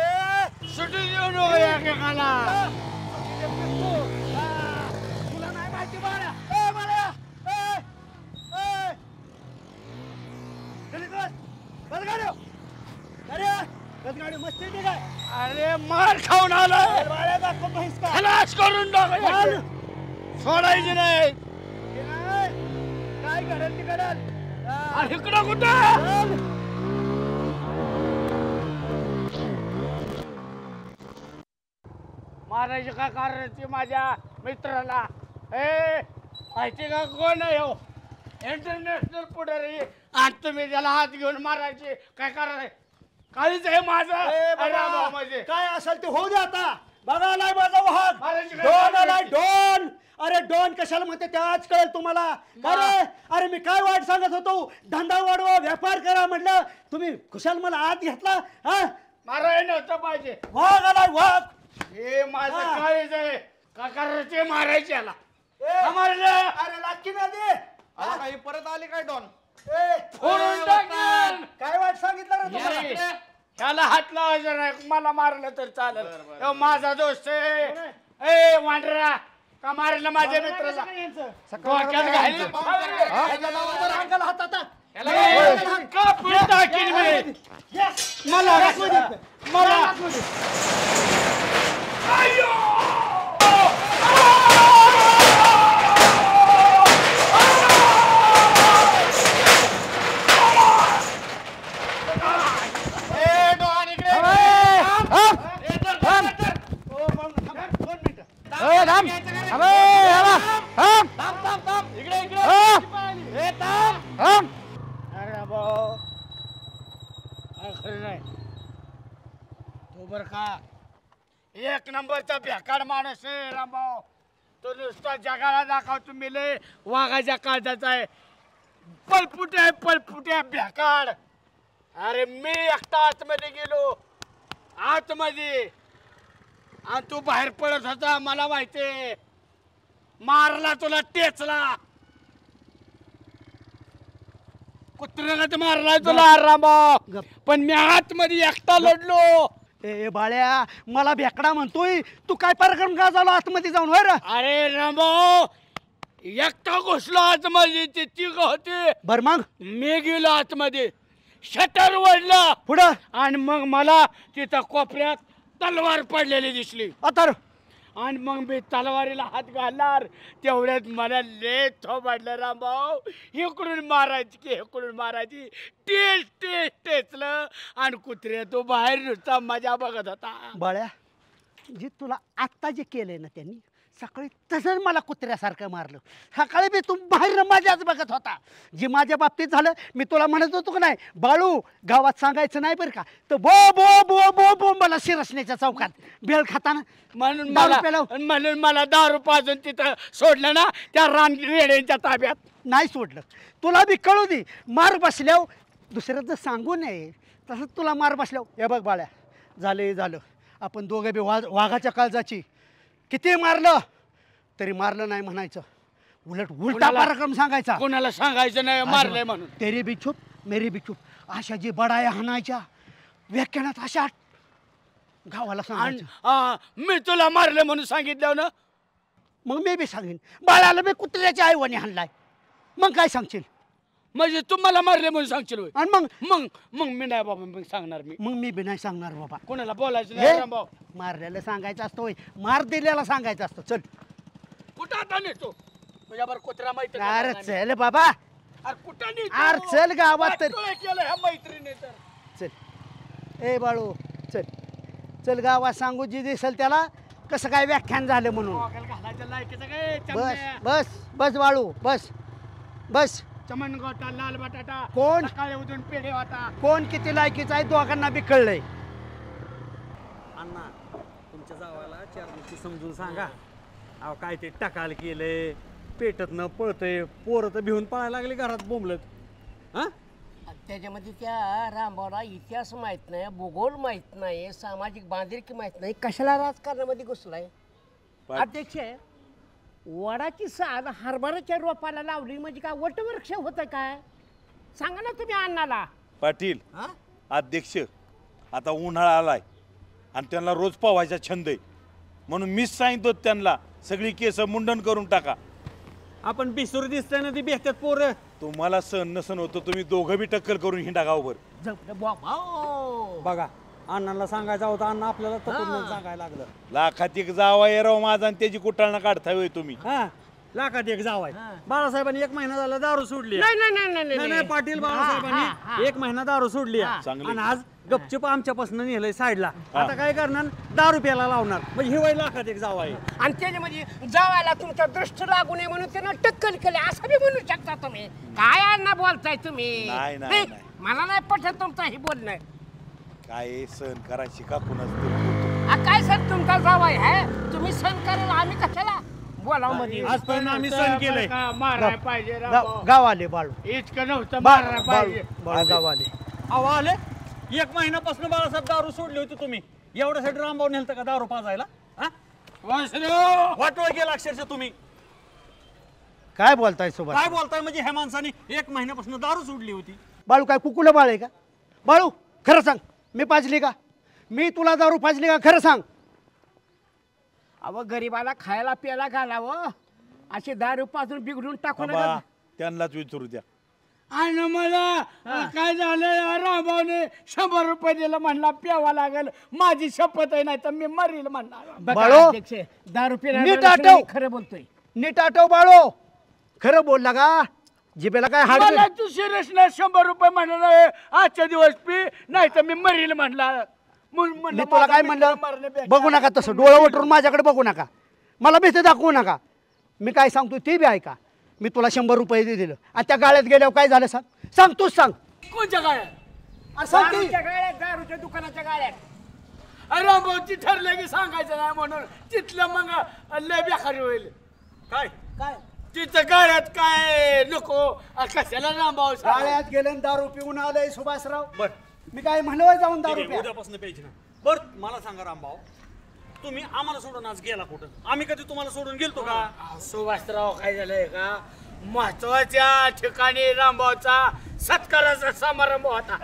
सुटी देऊ नको एकेकाला. तुला नाही माहिती बाळ्या. बाळ्या गाडी मस्ती दे काय. अरे मार खाऊन आलाय. बाळ्या दाखवतोयस का? खलास करून टाकायचं. सोडायची नाही. काय घडल ती घडल. इकडं कुठं मारायची काय कारण ती माझ्या मित्राला? माहिती का कोण आहे हो? इंटरनॅशनल पुढारी. आणि तुम्ही त्याला हात घेऊन मारायचे काय कारण आहे? काहीच आहे माझं. काय असेल ते होऊ दे आता. बघा आलाय माझा वाहन. मारायची काय डॉन कारण आलाय आहे? डॉन. अरे डॉन कशाला म्हणते ते आज कळेल तुम्हाला. अरे अरे मी काय वाईट सांगत होतो. धंदा वाढवा व्यापार करा म्हटलं. तुम्ही कुशाल मला आत घेतला. हा मारायला नव्हतं पाहिजे. वाघ आलाय वाघ. हे माझं काळीच आहे. का करायचे मारायचे याला. अरे लाकी ना दे. काही परत आले काय डॉन? फोडून टाकेन. काय वाईट सांगितलं रे तुम्हाला? त्याला हात लावायचा नाही. मला मारलं तर चालेल. तो माझा दोस्त आहे. वांडरा का मारलं माझ्या मित्राला? डोक्यात घालीन. कापून टाकीन मी. मला अरे भाऊ खरं नाही. तो बर का एक नंबरचा बेकार माणूस आहे रामभाऊ. तो नुसता जगाला दाखवतो मी लय वाघाच्या काळजाचा आहे. पलपुट्या पलपुट्या बेकार. अरे मी एकटा आतमध्ये गेलो आतमध्ये आणि तू बाहेर पडत होता. मला माहितीये मारला तुला टेचला. कुत्र्यानं मारलाय तुला रामभाऊ. पण मी आतमध्ये एकटा लढलो. ए बाळ्या मला भेकडा म्हणतोय. तू काय पराक्रम का झाला आतमध्ये जाऊन? होय रे. अरे रामभाऊ एकटा घुसलो आतमध्ये. ते तिघ होते. बर मग मी गेलो आतमध्ये. शटर वडलं पुढं आणि मग मला तिथं कोपऱ्यात तलवार पडलेली दिसली. आता आणि मग मी तलवारीला हात घालणार तेवढ्यात मला लय थोबाडलं रामभाऊ. इकडून मारायची की इकडून मारायची. टेच टेच टेचलं आणि कुत्र्या तो बाहेर नुसता मजा बघत होता. बाळ्या जे तुला आत्ता जे केलंय ना त्यांनी सकाळी तसंच मला कुत्र्यासारखं मारलं. सकाळी मी तू बाहेर माझ्याच बघत होता. जे माझ्या बाबतीत झालं मी तुला म्हणत होतो का नाही, बाळू गावात सांगायचं नाही बरं का, तर बो बो बो बो बो मला शिरसण्याच्या चौकात बेळ खाताना म्हणून मला दारू पाजून तिथं सोडलं ना त्या रान रेड्यांच्या ताब्यात. नाही सोडलं. तुला बी कळू दे, मार बसल्यावर दुसऱ्याचं सांगू नये तसंच तुला मार बसल्यावर. हे बघ बाळ्या, झालं आपण दोघे बी वाघाच्या काळजाची. किती मारलं तरी मारलं नाही म्हणायचं, उलट उलटा पराक्रम सांगायचा. कोणाला सांगायचं नाही मारलंय म्हणून. तेरी बी चूप मेरी बी चूप अशा जी बडाया हाणायच्या व्याख्यानात अशा गावाला सांगायचं. मी तुला मारलं म्हणून सांगितलं ना, मग मी बी सांगेन बाळाला मी कुत्र्याच्या आईवानी हाणलाय. मग काय सांगशील? म्हणजे तुम्हाला मारले म्हणून सांगशील. आणि मग मग मग मी नाही बाबा मग सांगणार. मग मी बी नाही सांगणार बाबा. कोणाला बोलायचं नाही रामभाऊ. मारलेलं सांगायचं असतं होय, मार दिलेला सांगायचं असतं. चल कुठं आता नेतो तुझ्यावर कुत्रा माहिती. अरे चल बाबा, अरे कुठं नेतो? अरे चल गावात तर केलं ह्या मैत्रिणी तर. चल ए बाळू चल चल गावात सांगू जी दिसेल त्याला कसं काय व्याख्यान झालं म्हणून. बस बस बस बाळू बस बस. चमन गोटा लाल बटाटा कोण काळे उदून पेढे होता. कोण किती लायकीचा आहे दोघांना बी कळलंय. अण्णा तुमच्या जावाला 4 गोष्टी समजून सांगा. अहो काय ते टकाल केलंय, पेटत न पळतंय, पोरं तर भिवून पळायला लागले घरात बोंबलत. हा त्याच्यामध्ये त्या रामभाऊला इतिहास माहित नाही, भूगोल माहित नाही, सामाजिक बांधिलकी माहित नाही, कशाला राजकारणामध्ये घुसलाय. अध्यक्ष वडाची साल हरभऱ्याच्या रोपाला लावली म्हणजे काय वटवृक्ष होतं काय? सांगा ना तुम्ही अण्णाला. पाटील अध्यक्ष आता उन्हाळा आलाय आणि त्यांना रोज पावायचा छंद आहे, म्हणून मीच सांगितलं त्यांना सगळी केस मुंडन करून टाका. आपण बिसुर दिसतंय ना ती बेहत्यात पोरं. तुम्हाला सण नसन होतं, तुम्ही दोघं बी टक्कल करून हिंडा गावभर. बघा अण्णाला सांगायचं होतं, अण्णा आपल्याला तपन सांगायला लागलं. लाखात एक जावा राव माझा आणि त्याची कुटाळणं काढता होय तुम्ही. हा लाखात एक जावाय. बाळासाहेबांनी 1 महिना झाला दारू सोडली. नाही पाटील बाळासाहेबांनी 1 महिना दारू सोडली आणि आज गपचूप आमच्यापासून नेलंय साईडला. आता काय करणार, दारू प्यायला लावणार. म्हणजे हे वय लाखात एक जाव आहे. आणि त्याच्यामध्ये जावायला तुमचा दृष्ट लागू नये म्हणून त्यानं टक्कल केले असं बी म्हणू शकता तुम्ही. काय अण्णा बोलताय तुम्ही? नाही मला नाही पटत तुमचं हे बोलणं. काय सण करा शिका कुणाच. काय सर तुमचा जावाय आहे, तुम्ही सण करायला आम्ही कशाला बोलाव मध्ये. आजपर्यंत आम्ही सण केलंय. मारायला पाहिजे गाव आले बाळू. इतकं नव्हतं मारायला पाहिजे. गाव आले. अहो आले 1 महिन्यापासून बाळासाहेब दारू सोडली होती. तुम्ही एवढ्यासाठी रामभाऊ नेलतं का दारू पाजायला? वाटोळ गेला अक्षरशः तुम्ही. काय बोलताय सोबत? काय बोलताय म्हणजे ह्या माणसाने 1 महिन्यापासून दारू सोडली होती. बाळू काय कुकुलं बाळ आहे का? बाळू खरं सांग, मी पाजली का? मी तुला दारू पाजली का? खरं सांग. अहो गरीबाला खायला प्यायला घालावं, असे दारू पाजून बिघडून टाकू नका. त्यांनाच विचारू द्या. आणि मला काय झालं, रामभाऊने 100 रुपये दिलं म्हणला प्यावा लागेल. माझी शपथ आहे, नाही तर मी मरील म्हणणार. बाळू दारू नीट आठव. खरं बोलतोय. नीट आठव बाळू. खरं बोलला का? जिबेला काय हाड? तू सिरियस नाही 100 रुपये म्हणलं आजच्या दिवस पी, नाही तर मी मरील म्हणला. मी तुला काय म्हणलं, बघू नका तसं डोळं वटरून माझ्याकडे बघू नका, मला भीती दाखवू नका. मी काय सांगतो ते बी ऐका. मी तुला 100 रुपये दिलं आणि त्या गाळ्यात गेल्यावर काय झालं सांग. सांग तूच सांग. कोणत्या गाळ्यात? दारूच्या दुकानाच्या गाळ्यात. रामभाऊची ठरलं की सांगायचं नाही म्हणून तिथलं मग लय बेकारी होईल. काय काय तिथं गाळ्यात काय नको कशाला रामभाऊ गाळ्यात गेलं दारू पिऊन आलंय सुभाषराव. बर मी काय म्हणलं जाऊन दारू प्या. उद्यापासून प्यायची ना. बर मला सांगा रामभाऊ, तुम्ही आम्हाला सोडून आज गेला कुठं? आम्ही कधी तुम्हाला सोडून गेलतो का? सुभाषराव काय झालंय का, महत्वाच्या ठिकाणी रामभाऊचा सत्काराचा समारंभ होता.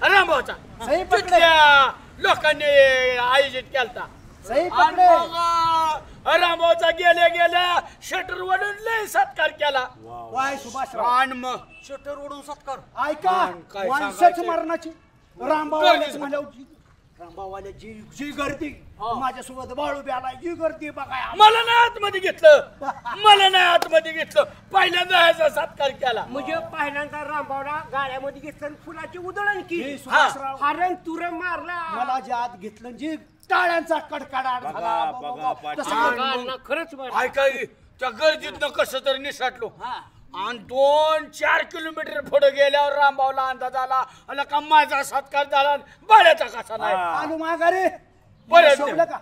रामभाऊचा तिथल्या लोकांनी आयोजित केलता. रामभाऊचा गेल्या शटर वडून लय सत्कार केला. सुभाषराव मग शटर ओढून सत्कार. ऐका, माणसाची मरणाची रामभाऊवाल्याच म्हणल्यावर रामभाऊवाल्या जी गर्दी, माझ्यासोबत बाळू बी आलाय, जी गर्दी बघाय. मला नाही आतमध्ये घेतलं, पहिल्यांदा ह्याचा सत्कार केला. म्हणजे पहिल्यांदा रामभाऊला गाड्यामध्ये घेतलं, फुलाची उधळण केली, सुभाषराव हरण तुरण मारला. मला जे आत घेतलं, जी टाळ्यांचा कडकडाट झाला. बघा तसं काय? अण्णा खरंच ऐका त्या गर्दीतनं कसं तरी निसटलो आणि 2-4 किलोमीटर पुढे गेल्यावर रामभाऊला अंदाज आला आणि का माझा सत्कार झाला बाळ्याचा कसा नाही. आलो माघारे. बरं. शोभलं का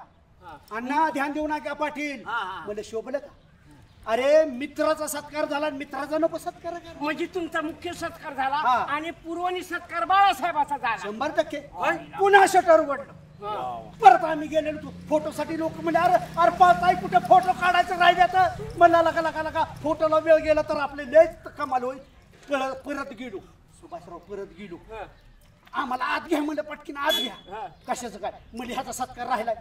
अण्णा? ध्यान देऊ नका पाटील. मला शोभलं का? अरे मित्राचा सत्कार झाला, मित्राचा नको सत्कार करा. म्हणजे तुमचा मुख्य सत्कार झाला हा. आणि पूर्वनी सत्कार बाळासाहेबाचा झाला. 100%. पुन्हा शटर उघडलं. परत आम्ही गेलेलो फोटोसाठी. लोक म्हणजे अरे पाहताय कुठे फोटो काढायचं राहिलं तर मला लगा फोटोला वेळ गेला तर आपले लयच कमाल होईल. परत गेलो सुभाषराव, परत गेलो. आम्हाला आत घ्या म्हणलं, पटकीन आत घ्या. कशाचं काय म्हणजे ह्याचा सत्कार राहिलाय.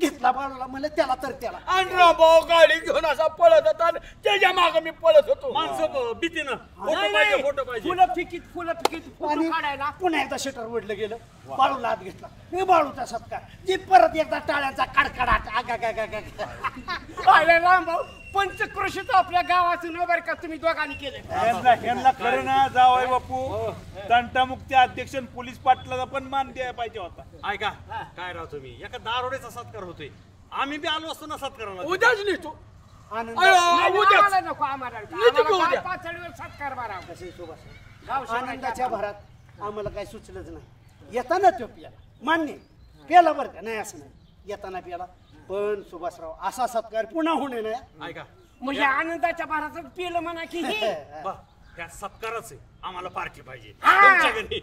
घेतला बाळूला म्हणलं त्याला तर त्याला. आणि रामभाऊ गाडी घेऊन असा पळत होता आणि त्याच्या मागे मी पळत होतो. माणसं भीतीनं फोटो नाही, पाहिजे, नाही. फोटो पाहिजे. फुलं फिकीत फोटो आणि काढायला. पुन्हा एकदा शटर ओढलं गेलं. बाळूला आत घेतला. हे बाळूचा सत्कार. जी परत एकदा टाळ्यांचा कडकडाट. अरे रामभाऊ पंचक्रोशीत आपल्या गावाचं नाव बरं का तुम्ही दोघांनी केलं. यांना खरं ना जावई बापू तंटामुक्ती अध्यक्ष आणि पोलीस पाटलाचा पण मान द्यायला पाहिजे होता. ऐका काय राव तुम्ही एका दारोडेचा सत्कार होतोय. आम्ही बी आलो असतो ना सत्काराला. उद्याच लिहितो. आनंद आम्हाला नको आम्हाला लिहितो की आम्हाला उद्या? काय पातळीवर सत्कार बरा. गाव आनंदाच्या भरात आम्हाला काही सुचलंच नाही. येताना तो प्याला मान्य प्याला बरं का, नाही असं नाही. येताना प्याला. पण सुभाषराव असा सत्कार पुन्हा होणे नाही. ऐका म्हणजे आनंदाच्या भरात पिलं म्हणा की हे त्या सत्कारच आहे. आम्हाला पार्टी पाहिजे. हा. तुमच्या घरी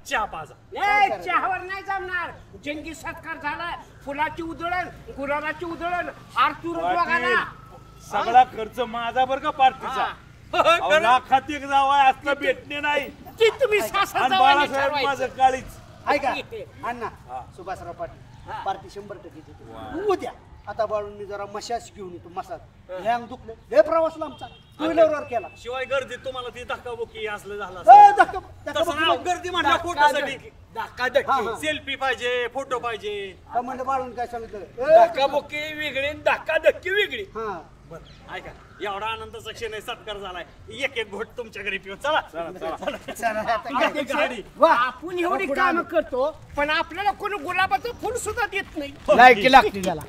चहा पाजा. ए, चहावर नाही जमणार. जंगी सत्कार झाला. फुलाची उधळण, गुलाबाची उधळण, आरतूर बघायला. सगळा खर्च माझा बरं का पार्टीचा. लाखात एक जावाय असलं भेटणे नाही. ती तुम्ही सासर आणि जावयाने बाळासाहेब ठरवायचं. माझं काळीच. ऐका अण्णा, सुभाषराव पाटील पार्टी 100% देतो. उद्या आता बाळून मी जरा मशाज घेऊन येतो. मसाज हँग दुखले लय प्रवासला आमचा. टू व्हीलरवर केला. शिवाय गर्दीत तुम्हाला ती धक्काबुक्की असलं झालं ए, असेल. धक्का- तसं नाही, गर्दी म्हणलं फोटोसाठी. हा. सेल्फी पाहिजे, फोटो पाहिजे. का म्हणलं बाळून काय सांगितलं? धक्काबुक्की वेगळी धक्काधक्की वेगळी. हा बरं ऐका एवढा आनंदाचा क्षण आहे, सत्कार झालाय. एक घोट तुमच्या घरी पिऊ. चला चला आता गाडी गाडी. आपण एवढी काम करतो पण आपल्याला कोणी गुलाबाचं फुल सुद्धा देत नाही. लायकी लागते त्याला.